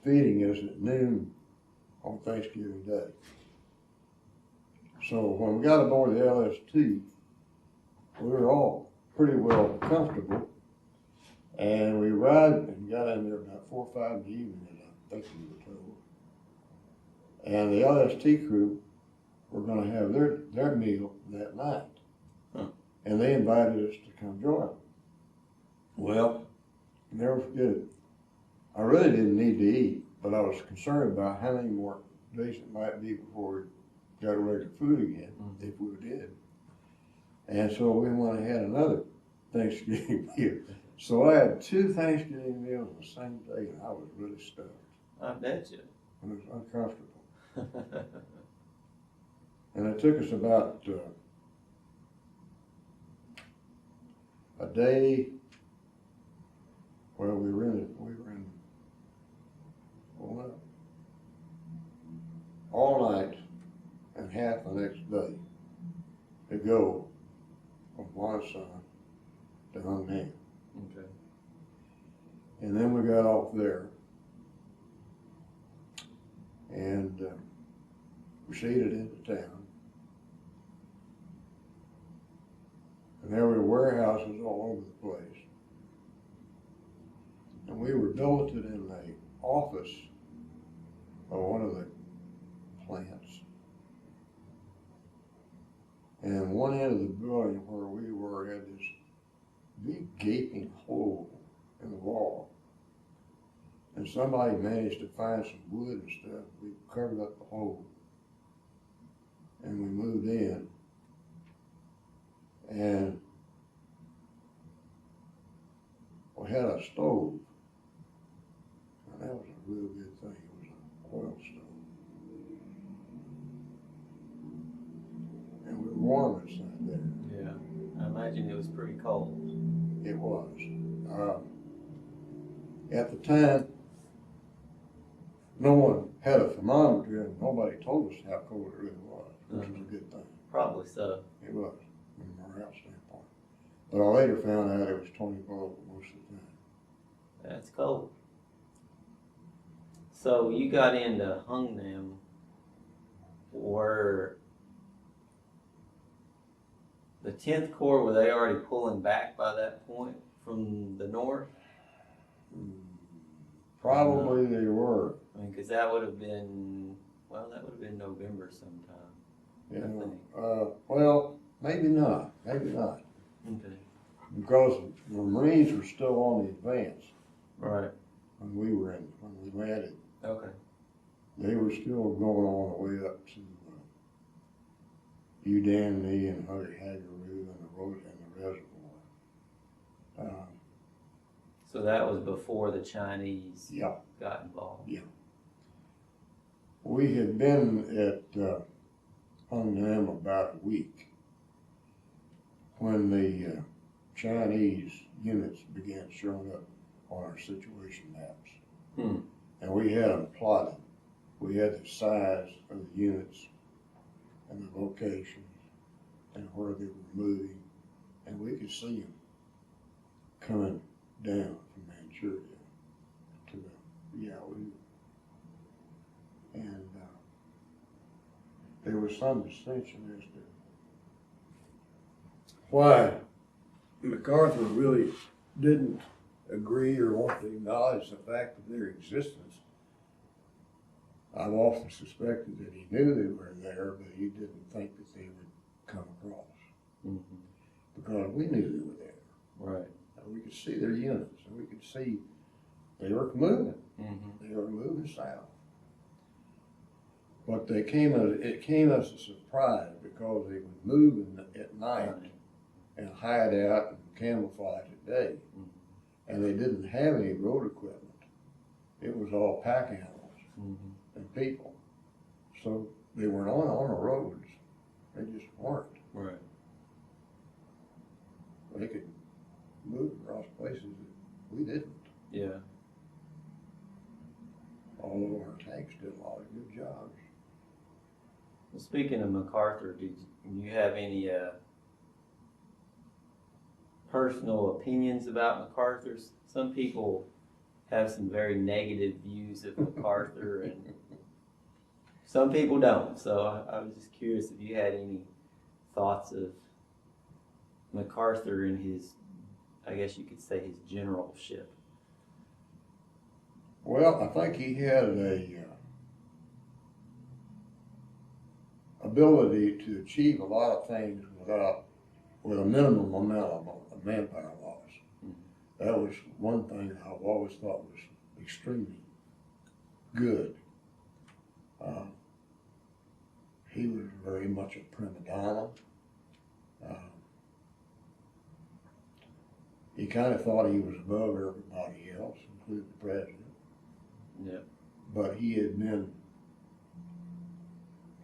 feeding us at noon on Thanksgiving Day. So when we got aboard the LST, we were all pretty well comfortable, and we arrived and got in there about 4 or 5 in the evening, as I think we were told. And the LST crew were going to have their meal that night. Huh. And they invited us to come join them. Well, never forget it. I really didn't need to eat, but I was concerned about how many more days it might be before we got regular food again, if we did. And so we went and had another Thanksgiving meal. So I had 2 Thanksgiving meals on the same day, and I was really stuffed. I bet you. It was uncomfortable. And it took us about a day. Well, we were in all night and half the next day to go from Wonsan to Hungnam. Okay. And then we got off there and proceeded into town. And there were warehouses all over the place. And we were billeted in the office of one of the plants. And one end of the building where we were had this big gaping hole in the wall. And somebody managed to find some wood and stuff. We covered up the hole. And we moved in. And we had a stove. And that was a real good thing. It was an oil stove. And we were warm inside there. imagine it was pretty cold. It was. At the time, no one had a thermometer and nobody told us how cold it really was, which was a good thing. Probably so. It was, from a morale standpoint. But I later found out it was 20 below most of the time. That's cold. So you got into Hungnam, were the 10th Corps, were they already pulling back by that point from the north? Probably they were. I mean, because that would have been, well, that would have been November sometime. Yeah. I think. Well, maybe not. Maybe not. Okay. Because the Marines were still on the advance Right. when we landed. Okay. They were still going all the way up to Udamney and Haggaroo and the reservoir. So that was before the Chinese Yeah. got involved. Yeah. We had been at Hungnam about a week when the Chinese units began showing up on our situation maps. And we had them plotted. We had the size of the units and the locations and where they were moving, and we could see them coming down from Manchuria to the Yalu. And there was some distinction as to why MacArthur really didn't agree or want to acknowledge the fact of their existence. I've often suspected that he knew they were there, but he didn't think that they would come across. Because we knew they were there. Right. And we could see their units, and we could see they were moving. They were moving south. But it came as a surprise because they would move at night and hide out and camouflage at day. And they didn't have any road equipment. It was all pack animals and people. So they weren't on the roads. They just weren't. Right. They could move across places that we didn't. Yeah. Although our tanks did a lot of good jobs. Well, speaking of MacArthur, do you have any personal opinions about MacArthur? Some people have some very negative views of MacArthur, and some people don't. So I was just curious if you had any thoughts of MacArthur and his, I guess you could say, his generalship. Well, I think he had a ability to achieve a lot of things with a minimum amount of manpower loss. That was one thing that I've always thought was extremely good. He was very much a prima donna. He kind of thought he was above everybody else, including the president. Yeah. But he had been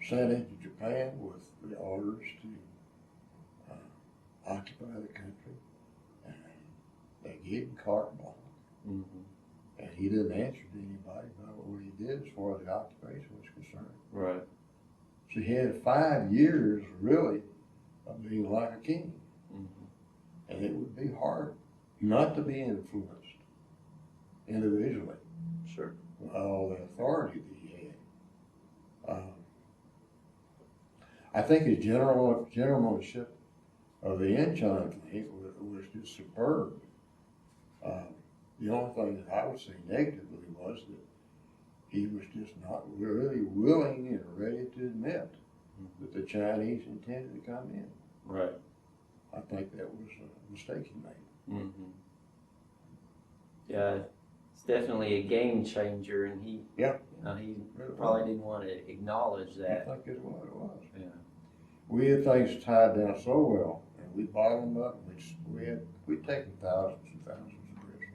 sent into Japan with the orders to occupy the country, and they gave him carte blanche. And he didn't answer to anybody about what he did as far as the occupation was concerned. Right. So he had 5 years, really, of being like a king. And it would be hard not to be influenced individually. Sure. With all the authority that he had. I think his generalship of the Inchon fleet was just superb. The only thing that I would say negatively was that he was just not really willing and ready to admit that the Chinese intended to come in. Right. I think that was a mistake he made. Yeah, it's definitely a game changer, and he probably didn't want to acknowledge that. I think that's what it was. Yeah. We had things tied down so well, and we bottled them up. We'd taken thousands and thousands of prisoners.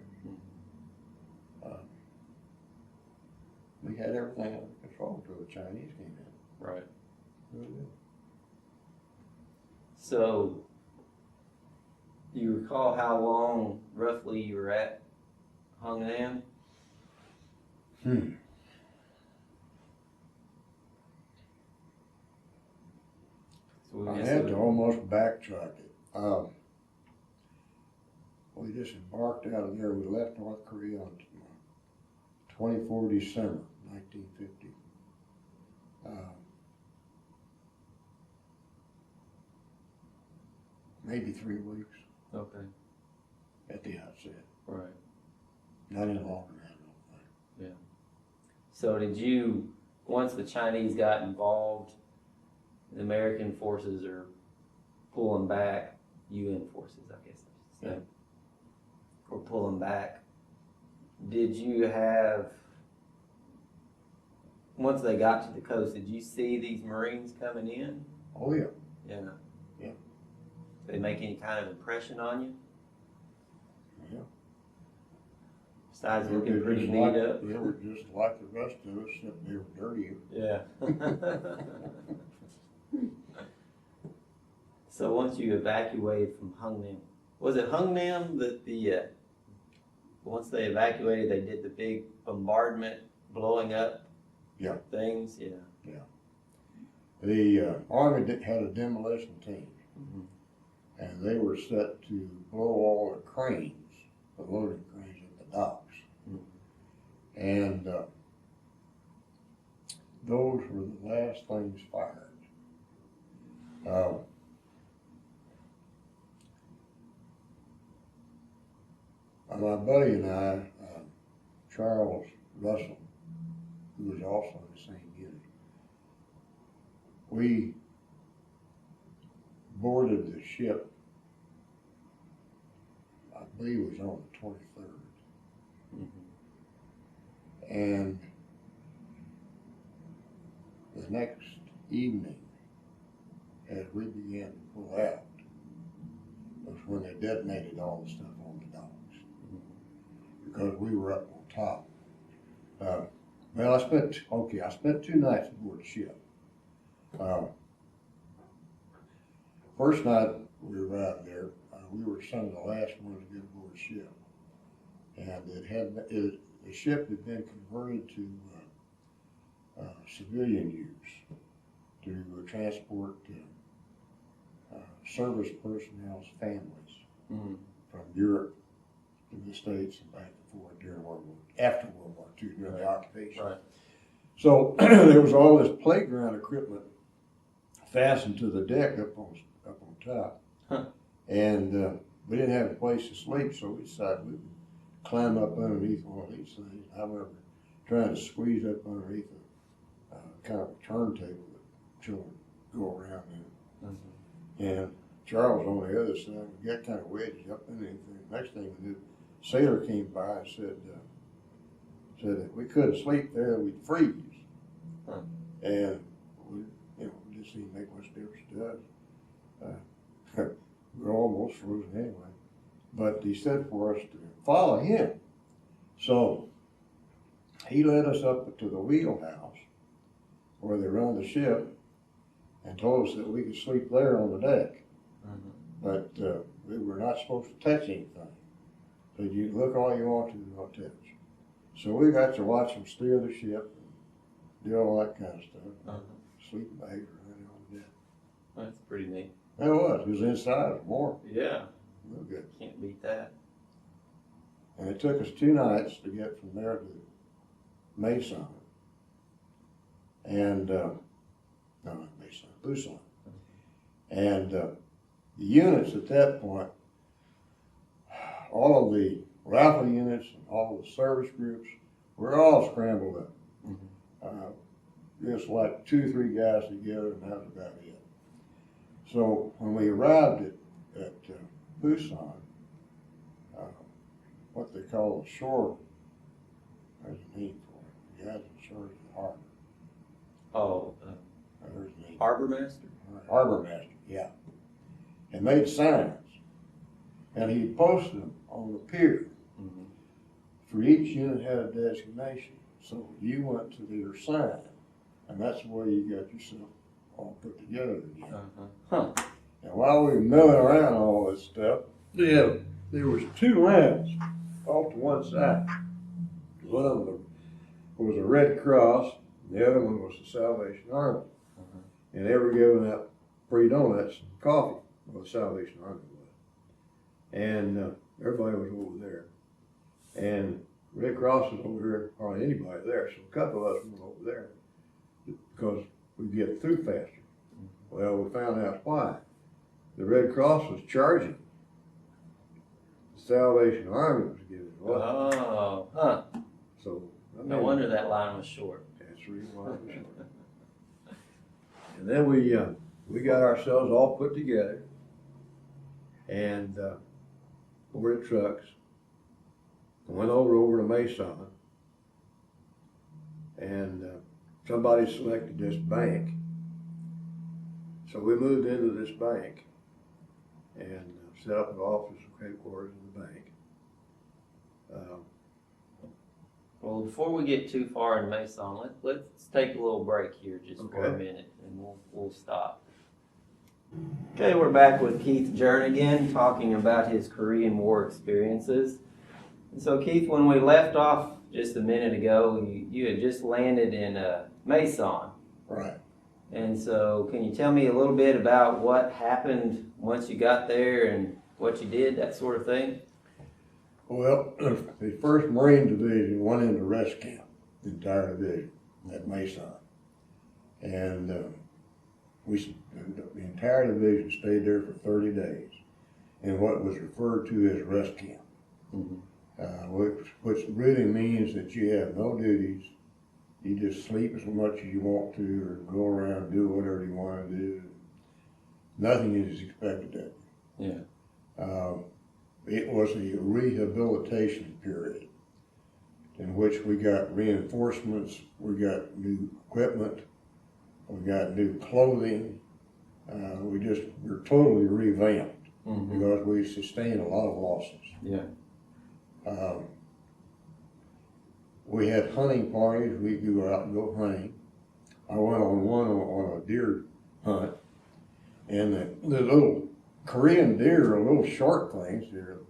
We had everything under control until the Chinese came in. Right. Really did. So Do you recall how long roughly you were at Hungnam? So I had to almost backtrack it. We just embarked out of there. We left North Korea on 24 December 1950. Maybe 3 weeks. Okay. At the outset. Right. Not any longer than that, I don't think. Yeah. So did you, once the Chinese got involved, the American forces are pulling back, UN forces, I guess I should say, were pulling back. Did you have, once they got to the coast, did you see these Marines coming in? Oh yeah. Yeah. Yeah. Did they make any kind of impression on you? Yeah. Besides They looking were pretty just beat like, up? They were just like the rest of us, except they were dirtier. Yeah. So once you evacuated from Hungnam, was it Hungnam that once they evacuated, they did the big bombardment, blowing up things? Yeah. Yeah. The Army had a demolition team, and they were set to blow all the cranes, the loading cranes at the docks. And those were the last things fired. My buddy and I, Charles Russell, who was also in the same unit, we boarded the ship, I believe it was on the 23rd. And the next evening, as we began to pull out, was when they detonated all the stuff on the docks. Because we were up on top. Well, I spent 2 nights aboard the ship. First night we arrived there, we were some of the last ones to get aboard the ship. And the ship had been converted to civilian use to transport service personnel's families from Europe to the States and back and forth after World War II, during the occupation. Right. So there was all this playground equipment fastened to the deck up on top. And we didn't have a place to sleep, so we decided we would climb up underneath one of these things. I remember trying to squeeze up underneath a kind of a turntable that children go around in. And Charles on the other side, we got kind of wedged up in anything. Next thing we knew, a sailor came by and said that we couldn't sleep there, we'd freeze. And it just didn't make much difference to us. We were almost frozen anyway. But he said for us to follow him. So he led us up to the wheelhouse where they run the ship and told us that we could sleep there on the deck. But we were not supposed to touch anything. So you look all you want to, don't touch. So we got to watch them steer the ship and do all that kind of stuff. Sleeping bags running on the deck. That's pretty neat. It was inside, it was warm. Yeah. Real good. Can't beat that. And it took us 2 nights to get from there to Mason. And, no, not Mason, Busan. And the units at that point, all of the rifle units and all of the service groups were all scrambled up. Just like 2 or 3 guys together, and that was about it. So when we arrived at Busan, what they call the shore, there's a name for it. The guys in charge of the harbor. Oh, There's a name. Harbor Master? Harbor Master, yeah. And made signs. And he posted them on the pier. For each unit had a designation. So you went to their sign, and that's where you got yourself all put together again. And while we were milling around all this stuff, there was two lamps off to one side. One of them was a Red Cross, and the other one was the Salvation Army. And they were giving out free donuts and coffee, well, the Salvation Army was. And everybody was over there. And Red Cross was over here, hardly anybody there, so a couple of us went over there because we get through faster. Well, we found out why. The Red Cross was charging. The Salvation Army was giving it away. Oh, huh. So No wonder that line was short. That's the reason why it was short. And then we got ourselves all put together, and over the trucks, went over to Mason, and somebody selected this bank. So we moved into this bank and set up an office and headquarters in the bank. Well, before we get too far in Mason, let's take a little break here just for a minute, and we'll stop. Okay, we're back with Keith Jernigan talking about his Korean War experiences. And so, Keith, when we left off just a minute ago, you had just landed in Mason. Right. And so, can you tell me a little bit about what happened once you got there and what you did, that sort of thing? Well, the 1st Marine Division went into rest camp, the entire division at Mason. And the entire division stayed there for 30 days in what was referred to as rest camp, which really means that you have no duties. You just sleep as much as you want to or go around and do whatever you want to do. Nothing is expected of you. Yeah. It was a rehabilitation period in which we got reinforcements, we got new equipment, we got new clothing. We're totally revamped because we sustained a lot of losses. Yeah. We had hunting parties. We'd go out and go hunting. I went on one on a deer hunt, and the little Korean deer are little short things. They're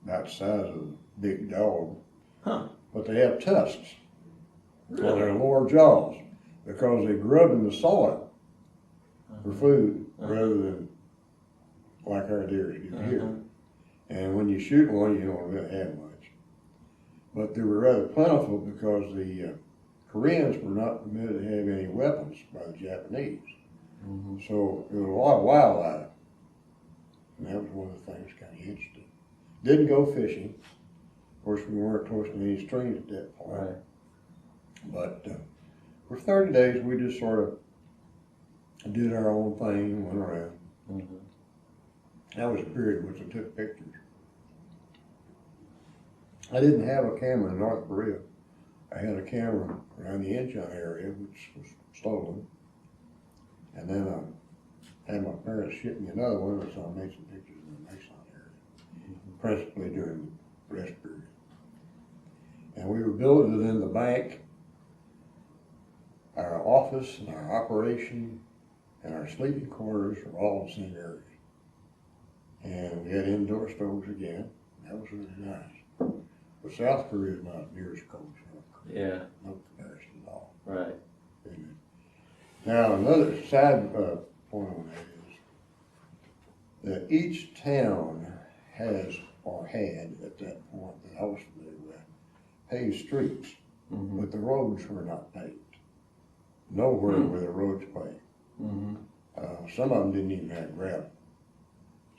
about the size of a big dog, but they have tusks on their lower jaws because they grew up in the soil for food rather than like our deer do here. And when you shoot one, you don't really have much. But they were rather plentiful because the Koreans were not permitted to have any weapons by the Japanese. So there was a lot of wildlife. And that was one of the things kind of interesting. Didn't go fishing. Of course, we weren't close to any streams at that point. Right. But for 30 days, we just sort of did our own thing, went around. That was a period in which I took pictures. I didn't have a camera in North Korea. I had a camera around the Incheon area, which was stolen. And then I had my parents ship me another one, so I made some pictures in the Mason area, principally during the rest period. And we were building it in the bank. Our office and our operation and our sleeping quarters were all in the same area. And we had indoor stoves again. That was really nice. But South Korea is not near as cold as North Korea. Yeah. No comparison at all. Right. Now, another side point on that is that each town has, or had at that point that I was familiar with, paved streets, but the roads were not paved. Nowhere were the roads paved. Some of them didn't even have gravel.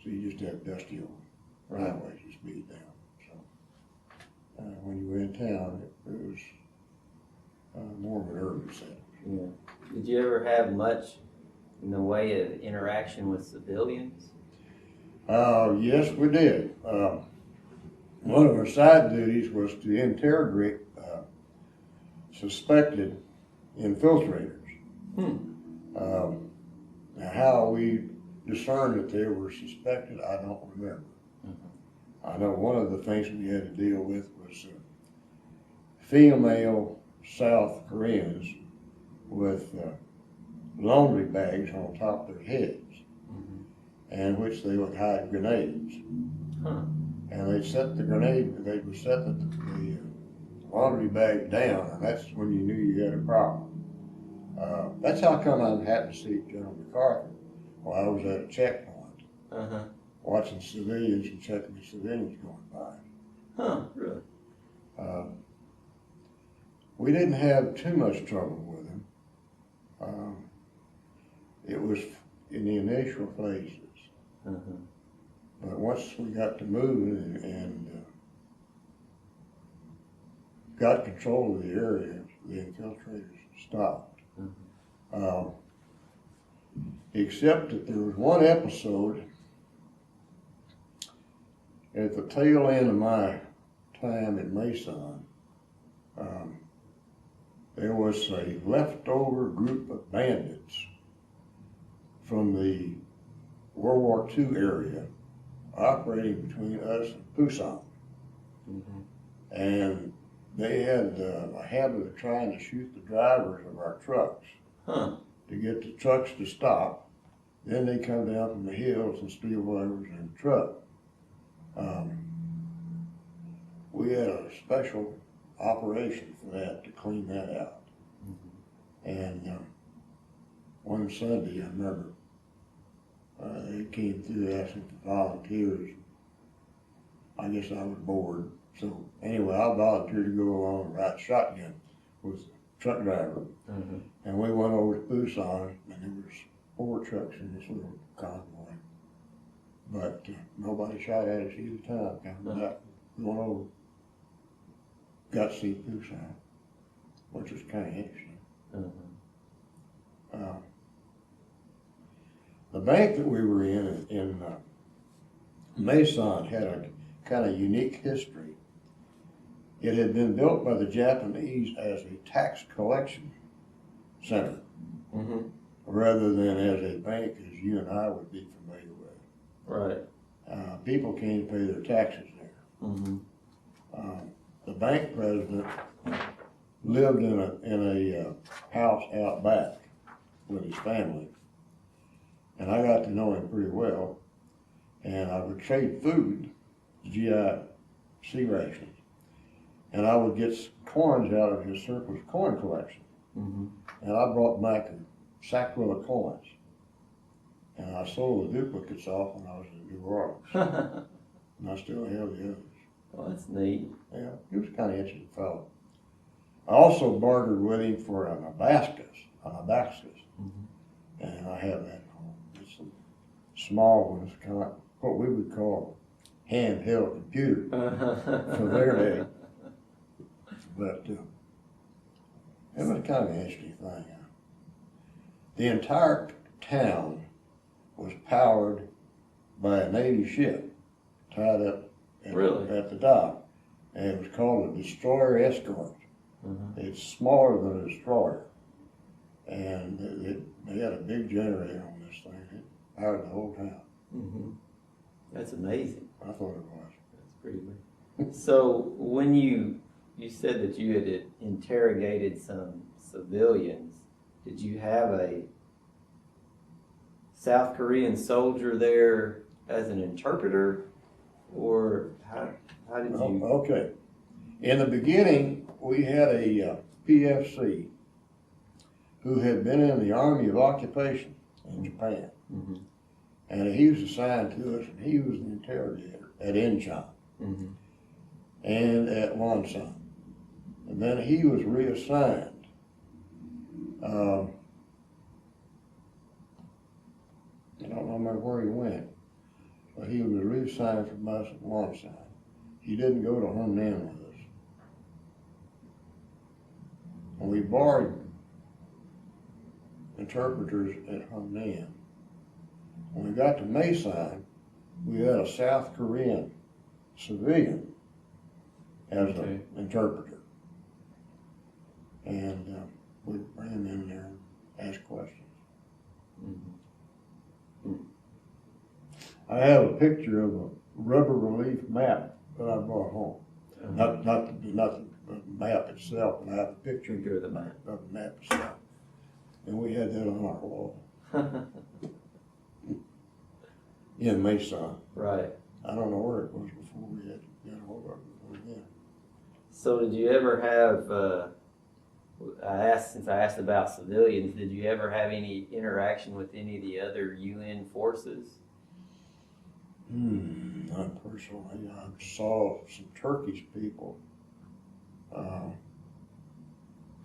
So you just had dusty old highways you speed down. So when you were in town, it was more of an urban setting. Yeah. Did you ever have much in the way of interaction with civilians? Yes, we did. One of our side duties was to interrogate suspected infiltrators. Now, how we discerned that they were suspected, I don't remember. I know one of the things we had to deal with was female South Koreans with laundry bags on top of their heads, in which they would hide grenades. And they set the grenade, they were setting the laundry bag down, and that's when you knew you had a problem. That's how come I happened to see General MacArthur while I was at a checkpoint, watching civilians and checking the civilians going by. Huh, really? We didn't have too much trouble with him. It was in the initial phases. But once we got to moving and got control of the area, the infiltrators stopped. Except that there was one episode at the tail end of my time in Mason. There was a leftover group of bandits from the World War II area operating between us and Pusan. And they had a habit of trying to shoot the drivers of our trucks to get the trucks to stop. Then they come down from the hills and steal whatever's in the truck. We had a special operation for that, to clean that out. And one Sunday, I remember, they came through asking for volunteers. I guess I was bored. So anyway, I volunteered to go along and ride shotgun with the truck driver. And we went over to Busan, and there was 4 trucks in this little convoy. But nobody shot at us either time. Coming back, going over, got to see Busan, which was kind of interesting. The bank that we were in Mason had a kind of unique history. It had been built by the Japanese as a tax collection center, rather than as a bank as you and I would be familiar with. Right. People came to pay their taxes there. The bank president lived in a house out back with his family, and I got to know him pretty well. And I would trade food, GIC rations, and I would get coins out of his surplus coin collection. And I brought back a sackful of coins, and I sold the duplicates off when I was in New Orleans. And I still have the others. Well, that's neat. Yeah, he was a kind of interesting fellow. I also bartered with him for an abacus, and I have that home. It's some small ones, kind of like what we would call handheld computer for their day. But it was kind of an interesting thing. The entire town was powered by a Navy ship tied up at the dock, and it was called a destroyer escort. It's smaller than a destroyer, and they had a big generator on this thing. It powered the whole town. That's amazing. I thought it was. That's pretty weird. So when you said that you had interrogated some civilians, did you have a South Korean soldier there as an interpreter, or how did you? Okay. In the beginning, we had a PFC who had been in the Army of Occupation in Japan. And he was assigned to us, and he was the interrogator at Incheon and at Wonsan. And then he was reassigned. I don't remember where he went, but he was reassigned from us at Wonsan. He didn't go to Hunan with us. And we borrowed interpreters at Hunan. When we got to Mason, we had a South Korean civilian as an interpreter. And we'd bring him in there and ask questions. I have a picture of a rubber relief map that I brought home. Not the map itself, but I have a picture of the map itself. And we had that on our wall. In Mason. Right. I don't know where it was before we had got a hold of it again. So did you ever have, since I asked about civilians, did you ever have any interaction with any of the other UN forces? Not personally. I saw some Turkish people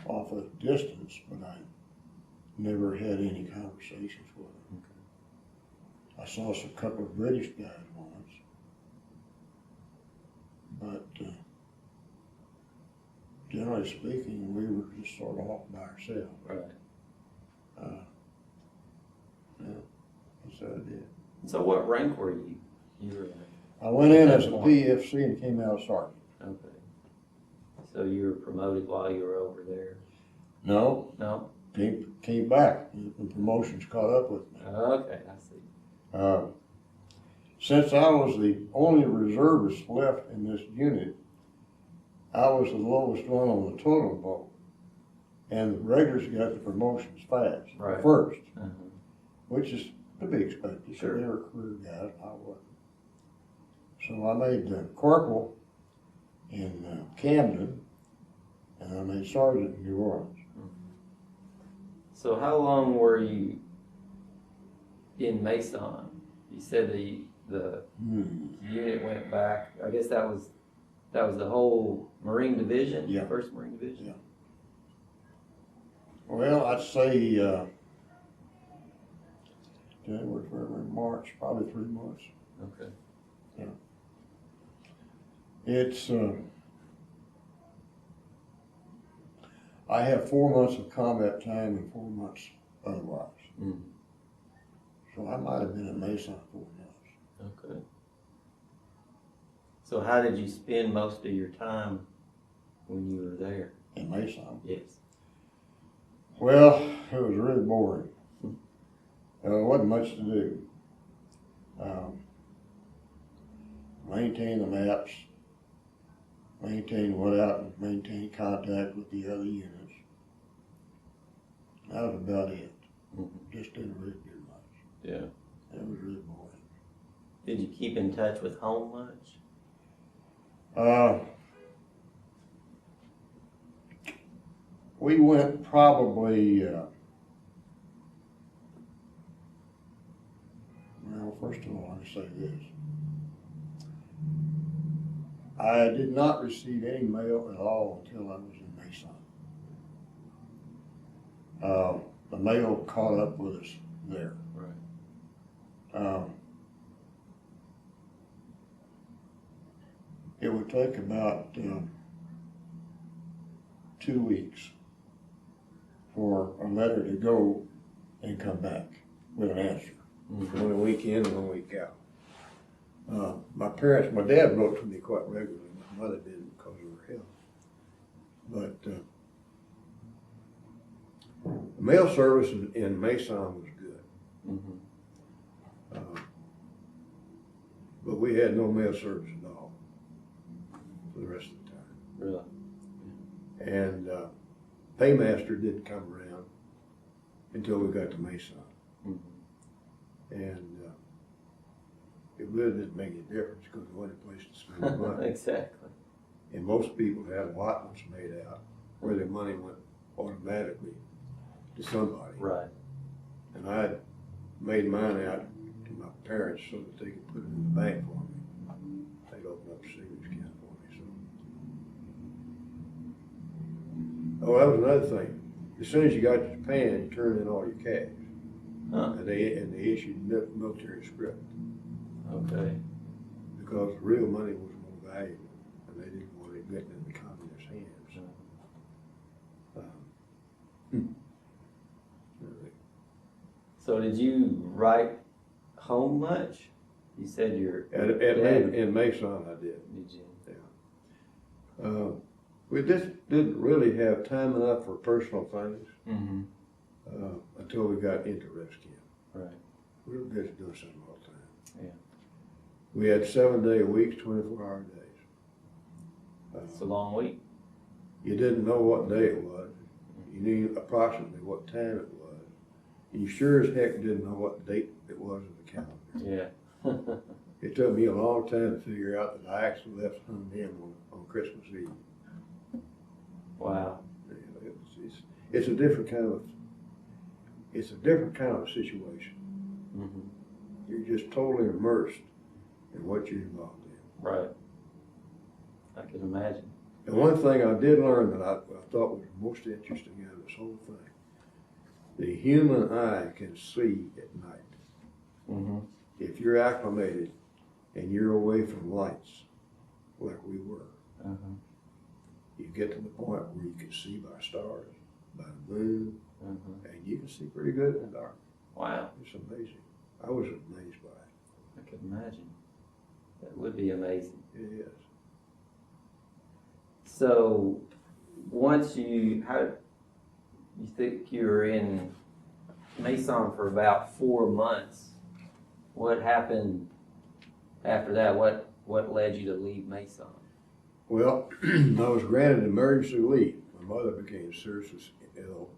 off at a distance, but I never had any conversations with them. Okay. I saw a couple of British guys once, but generally speaking, we were just sort of off by ourselves. Right. Yeah, that's what I did. So what rank were you? You were I went in as a point. PFC and came out sergeant. Okay. So you were promoted while you were over there? No, No? came back. The promotions caught up with me. Okay, I see. Since I was the only reservist left in this unit, I was the lowest one on the totem pole. And the regulars got the promotions fast, Right. first, Uh-huh. which is to be expected. Sure. They were career guys, I wasn't. So I made corporal in Camden, and I made sergeant in New Orleans. So how long were you in Mason? You said the unit went back. I guess that was the whole Marine Division. Yeah. 1st Marine Division. Yeah. Well, I'd say January, February, March, probably 3 months. Okay. It's I have 4 months of combat time and 4 months otherwise. Mm. So I might have been at Mason 4 months. Okay. So how did you spend most of your time when you were there? In Mason? Yes. Well, it was really boring. There wasn't much to do. Maintain the maps, maintain loadout, and maintain contact with the other units. That was about it. Just didn't really do much. Yeah. It was really boring. Did you keep in touch with home much? We went probably, well, first of all, let me say this. I did not receive any mail at all until I was in Mason. The mail caught up with us there. Right. It would take about 2 weeks for a letter to go and come back with an answer. Mm-hmm. 1 week in and 1 week out. My dad wrote to me quite regularly. My mother didn't because of her health. But the mail service in Mason was good. Mm-hmm. But we had no mail service at all for the rest of the time. Really? And Paymaster didn't come around until we got to Mason. Mm-hmm. And it really didn't make any difference because there wasn't a place to spend the money. Exactly. And most people had allotments made out where their money went automatically to somebody. Right. And I made mine out to my parents so that they could put it in the bank for me. They'd open up a savings account for me. So. Oh, that was another thing. As soon as you got to Japan, you turned in all your cash. Huh. And they issued military script. Okay. Because the real money was more valuable, and they didn't want it getting in the communist hands. So did you write home much? You said you're In Mason, I did. Did you? Yeah. We just didn't really have time enough for personal things Mm-hmm. until we got into rescue. Right. We were busy doing something all the time. Yeah. We had 7-day weeks, 24-hour days. It's a long week. You didn't know what day it was. You knew approximately what time it was. You sure as heck didn't know what date it was in the calendar. Yeah. It took me a long time to figure out that I actually left home in on Christmas Eve. Wow. It's a different kind of, it's a different kind of situation. Mm-hmm. You're just totally immersed in what you're involved in. Right. I can imagine. And one thing I did learn that I thought was most interesting out of this whole thing, the human eye can see at night. Mm-hmm. If you're acclimated and you're away from lights, like we were, you get to the point where you can see by stars, by the moon, and you can see pretty good in the dark. Wow. It's amazing. I was amazed by it. I can imagine. That would be amazing. It is. So, once you think you were in Mason for about 4 months, what happened after that? What led you to leave Mason? Well, I was granted emergency leave. My mother became seriously ill,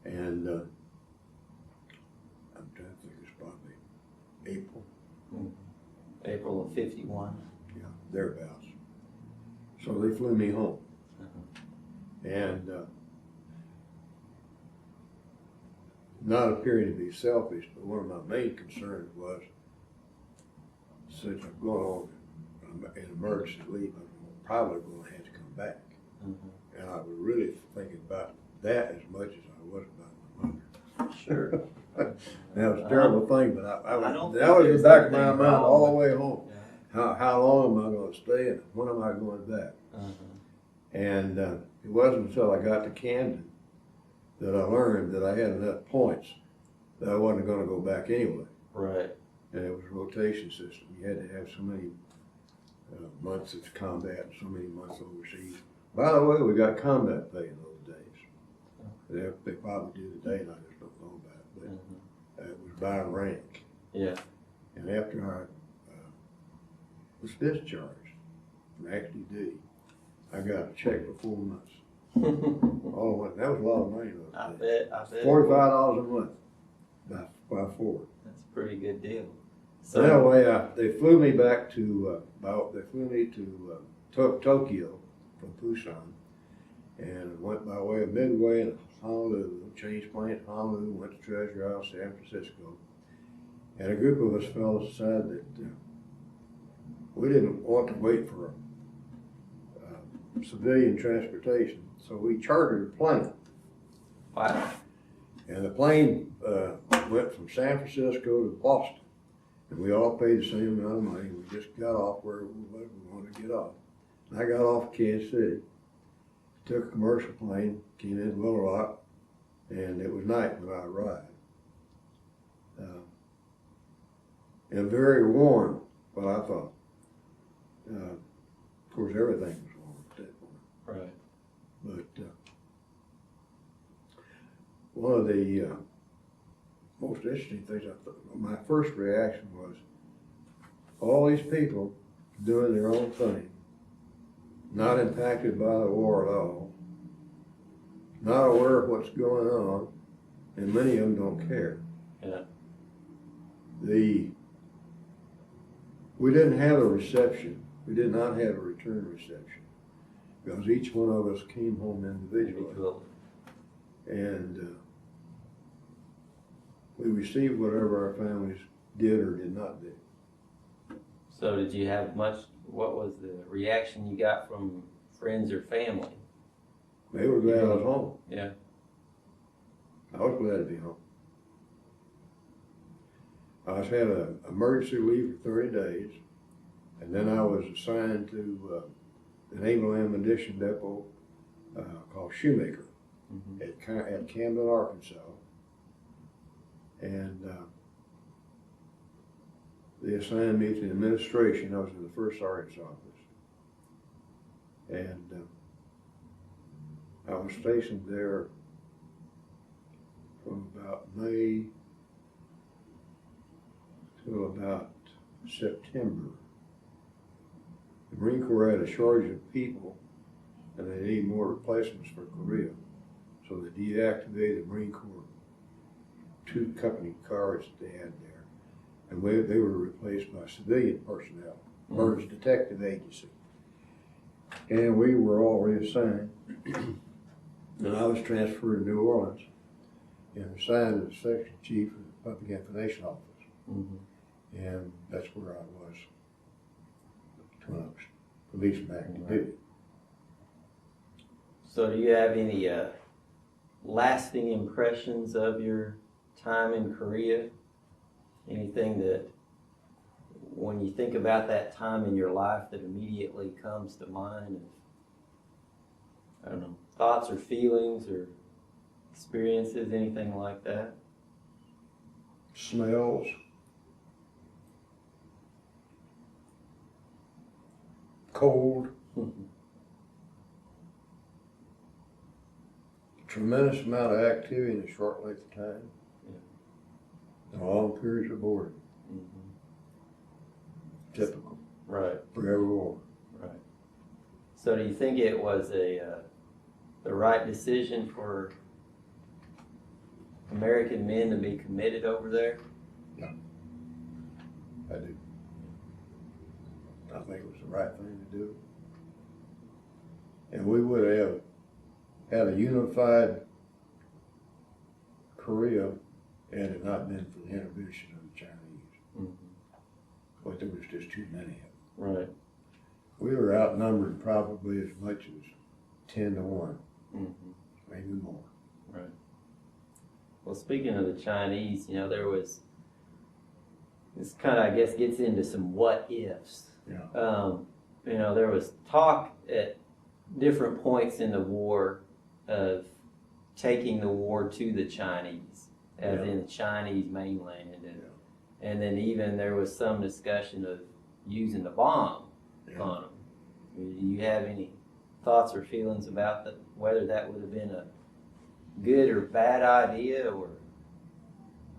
and I'm trying to think, it's probably April. April of 51. Yeah, thereabouts. So they flew me home. And not appearing to be selfish, but one of my main concerns was, since I'm going on in emergency leave, I'm probably going to have to come back. And I was really thinking about that as much as I was about my mother. Sure. That was a terrible thing, but that was in the back of my mind all the way home. Yeah. How long am I going to stay, and when am I going back? And it wasn't until I got to Camden that I learned that I had enough points that I wasn't going to go back anyway. Right. And it was a rotation system. You had to have so many months of combat and so many months overseas. By the way, we got combat pay in those days. They probably do today, and I just don't know about it. But it was by rank. Yeah. And after I was discharged from active duty, I got a check for 4 months. Oh, that was a lot of money. I bet. $45 a month by 4. That's a pretty good deal. So anyway, they flew me back to Tokyo from Busan, and went by way of Midway and Honolulu, changed plane at Honolulu, went to Treasure Isle, San Francisco, and a group of us fellows decided that we didn't want to wait for civilian transportation, so we chartered a plane. Wow. And the plane went from San Francisco to Boston, and we all paid the same amount of money. We just got off where we wanted to get off. And I got off Kansas City, took a commercial plane, came into Little Rock, and it was night when I arrived. And very warm, what I thought. Of course, everything was warm at that point. Right. But one of the most interesting things, my first reaction was, all these people doing their own thing, not impacted by the war at all, not aware of what's going on, and many of them don't care. Yeah. We didn't have a reception. We did not have a return reception, because each one of us came home individually. And we received whatever our families did or did not do. So did you have what was the reaction you got from friends or family? They were glad I was home. Yeah. I was glad to be home. I had an emergency leave for 30 days, and then I was assigned to the Naval Ammunition Depot called Shoemaker at Camden, Arkansas. And they assigned me to the administration. I was in the First Sergeant's office. And I was stationed there from about May till about September. The Marine Corps had a shortage of people, and they needed more replacements for Korea. So they deactivated the Marine Corps 2 company cars that they had there. and they were replaced by civilian personnel, Murder's Detective Agency. And we were all reassigned, and I was transferred to New Orleans and assigned as Section Chief of the Public Information Office. And that's where I was when I was released back to duty. So do you have any lasting impressions of your time in Korea? Anything that, when you think about that time in your life, that immediately comes to mind? I don't know, thoughts or feelings or experiences, anything like that? Smells. Cold. Tremendous amount of activity in a short length of time. And long periods of boredom. Typical. Right. For every war. Right. So do you think it was the right decision for American men to be committed over there? No. I do. I think it was the right thing to do. And we would have had a unified Korea had it not been for the intervention of the Chinese. But there was just too many of them. Right. We were outnumbered probably as much as 10 to 1, maybe more. Right. Well, speaking of the Chinese, there was, this kind of, I guess, gets into some what ifs. Yeah. There was talk at different points in the war of taking the war to the Chinese, as in the Chinese mainland. And then even there was some discussion of using the bomb on them. Do you have any thoughts or feelings about that, whether that would have been a good or bad idea, or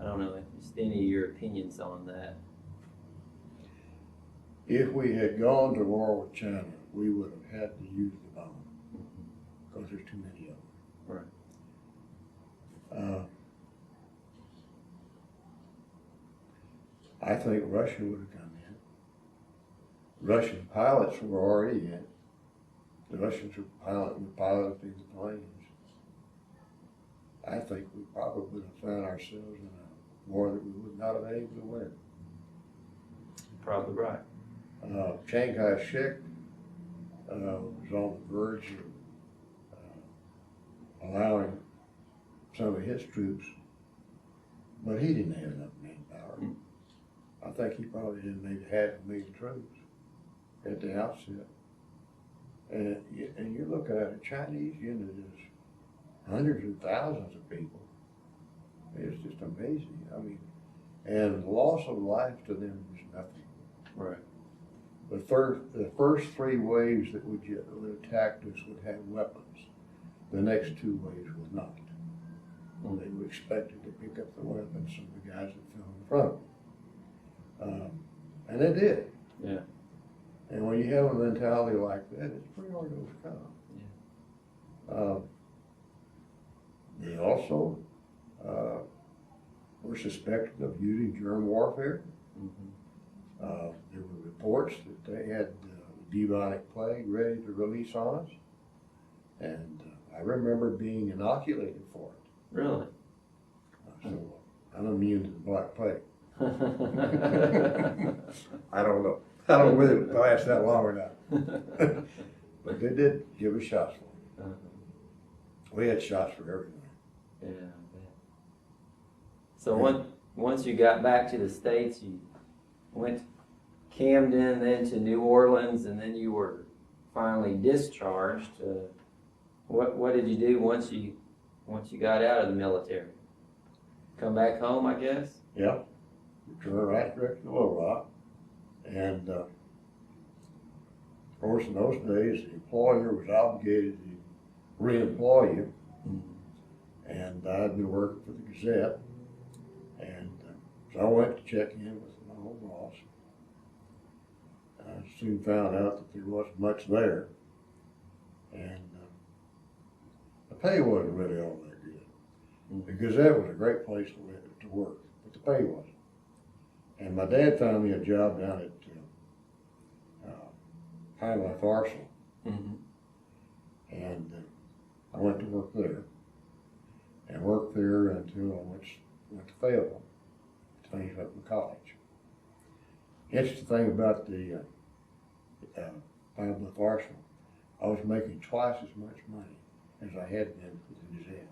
I don't know, just any of your opinions on that? If we had gone to war with China, we would have had to use the bomb because there's too many of them. Right. I think Russia would have come in. Russian pilots were already in. The Russians were piloting the planes. I think we probably would have found ourselves in a war that we would not have been able to win. Probably right. Chiang Kai-shek was on the verge of allowing some of his troops, but he didn't have enough manpower. I think he probably had maybe 500,000 troops at the outset. And you're looking at a Chinese unit is hundreds of thousands of people. It's just amazing. I mean, and the loss of life to them was nothing. Right. The first 3 waves that would attack us would have weapons. The next 2 waves would not. They were expected to pick up the weapons of the guys that fell in front of them. And they did. Yeah. And when you have a mentality like that, it's pretty hard to overcome. Yeah. They also were suspected of using germ warfare. There were reports that they had bubonic plague ready to release on us. And I remember being inoculated for it. Really? So I'm immune to the black plague. I don't know. I don't know whether it lasts that long or not. But they did give us shots for it. We had shots for everything. Yeah. So once you got back to the States, you went to Camden, then to New Orleans, and then you were finally discharged. What did you do once you got out of the military? Come back home, I guess? Yeah. Returned right direct to Little Rock. And of course, in those days, the employer was obligated to re-employ you. And I'd been working for the Gazette. And so I went to check in with my old boss. I soon found out that there wasn't much there. And the pay wasn't really all that good. The Gazette was a great place to work, but the pay wasn't. And my dad found me a job down at Pine Bluff Arsenal. Mm-hmm. And I went to work there. And worked there until I went to Fayetteville to finish up in college. Interesting thing about the Pine Bluff Arsenal, I was making twice as much money as I had been for the museum.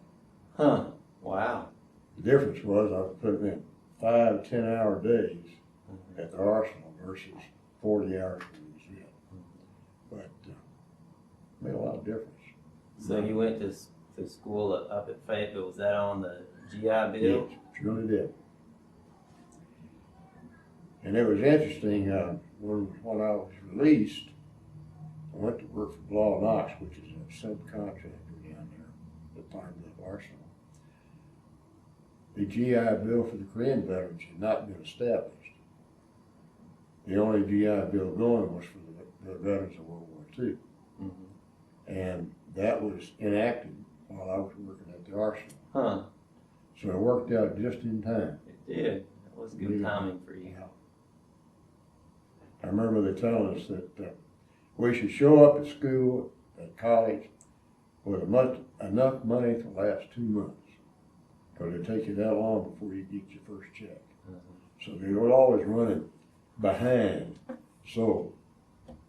Huh. Wow. The difference was I was putting in 5 10-hour days at the Arsenal versus 40 hours for the museum. But made a lot of difference. So you went to school up at Fayetteville. Was that on the GI Bill? Yes, surely did. And it was interesting, when I was released, I went to work for Blah Knox, which is a subcontractor down there at Pine Bluff Arsenal. The GI Bill for the Korean veterans had not been established. The only GI Bill going was for the veterans of World War II. Mm-hmm. And that was enacted while I was working at the Arsenal. Huh. So it worked out just in time. It did. That was good timing for you. Yeah. I remember they telling us that we should show up at school, at college, with enough money to last 2 months. Because it'd take you that long before you get your first check. Mm-hmm. So they were always running behind. So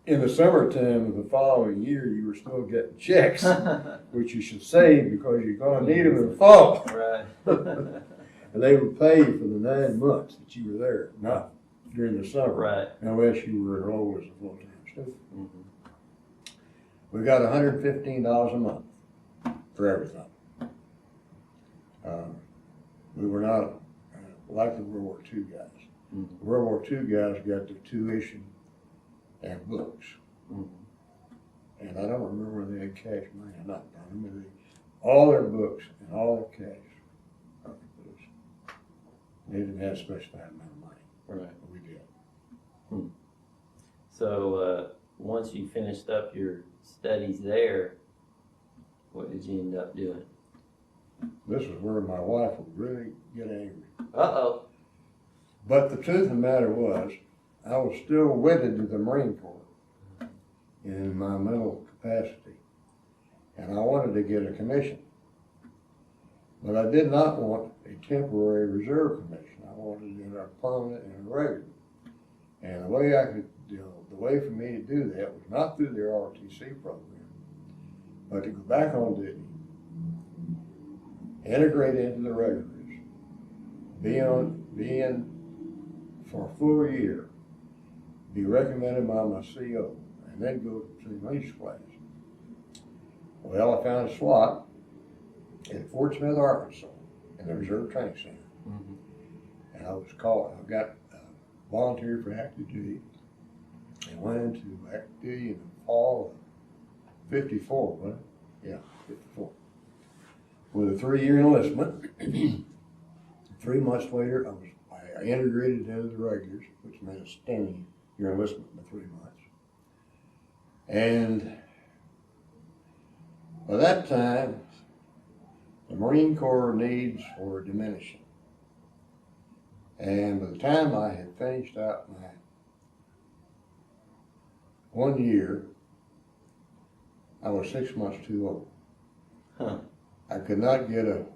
in the summertime of the following year, you were still getting checks, which you should save because you're going to need them in the fall. Right. And they would pay you for the 9 months that you were there, not during the summer, Right. unless you were enrolled as a full-time student. Mm-hmm. We got $115 a month for everything. We were not like the World War II guys. Mm-hmm. The World War II guys got their tuition and books. Mm-hmm. And I don't remember whether they had cash money or not. I remember all their books and all their cash are for books. They didn't have a specified amount of money. Right. But we did. Hmm. So once you finished up your studies there, what did you end up doing? This is where my wife would really get angry. Uh-oh. But the truth of the matter was, I was still wedded to the Marine Corps in my mental capacity. And I wanted to get a commission. But I did not want a temporary reserve commission. I wanted it a permanent and a regular. And the way I could, the way for me to do that was not through the ROTC program, but to go back on duty, integrate into the regulars, be in for a full year, be recommended by my CO, and then go to the major class. Well, I found a slot at Fort Smith, Arkansas, in the Reserve Training Center. Mm-hmm. And I got volunteered for active duty, and went into active duty in the fall of 54, wasn't it? Yeah, 54. With a 3-year enlistment. 3 months later, I integrated into the regulars, which meant extending your enlistment by 3 months. And by that time, the Marine Corps needs were diminishing. And by the time I had finished out my 1 year, I was 6 months too old. Huh. I could not get an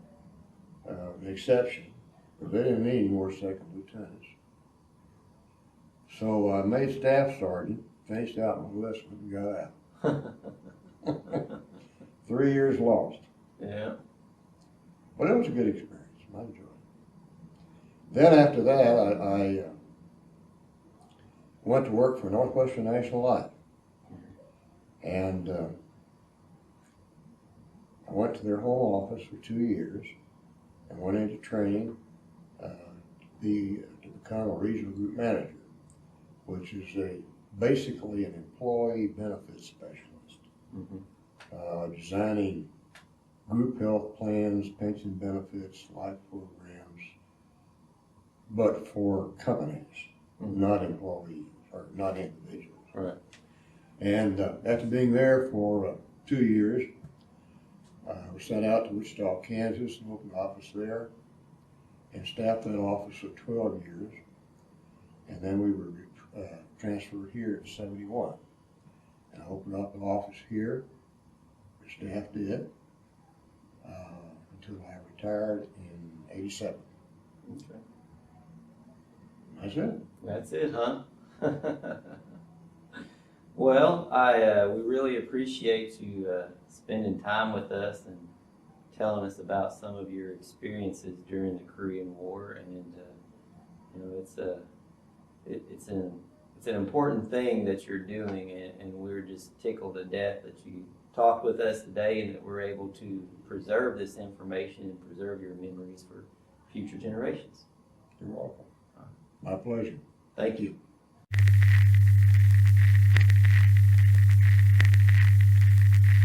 exception, because they didn't need any more second lieutenants. So I made staff sergeant, finished out my enlistment, and got out. 3 years lost. Yeah. But it was a good experience. I enjoyed it. Then after that, I went to work for Northwestern National Life. And I went to their home office for 2 years and went into training to become a regional group manager, which is basically an employee benefits specialist. Mm-hmm. Designing group health plans, pension benefits, life programs, but for companies, mm-hmm. not employees or not individuals. Right. And after being there for 2 years, I was sent out to Wichita, Kansas, and opened an office there, and staffed that office for 12 years. And then we were transferred here in '71. And I opened up an office here, the staff did, until I retired in '87. Okay. That's it. That's it, huh? Well, we really appreciate you spending time with us and telling us about some of your experiences during the Korean War, and you know, it's an important thing that you're doing, and we're just tickled to death that you talked with us today and that we're able to preserve this information and preserve your memories for future generations. You're welcome. My pleasure. Thank you.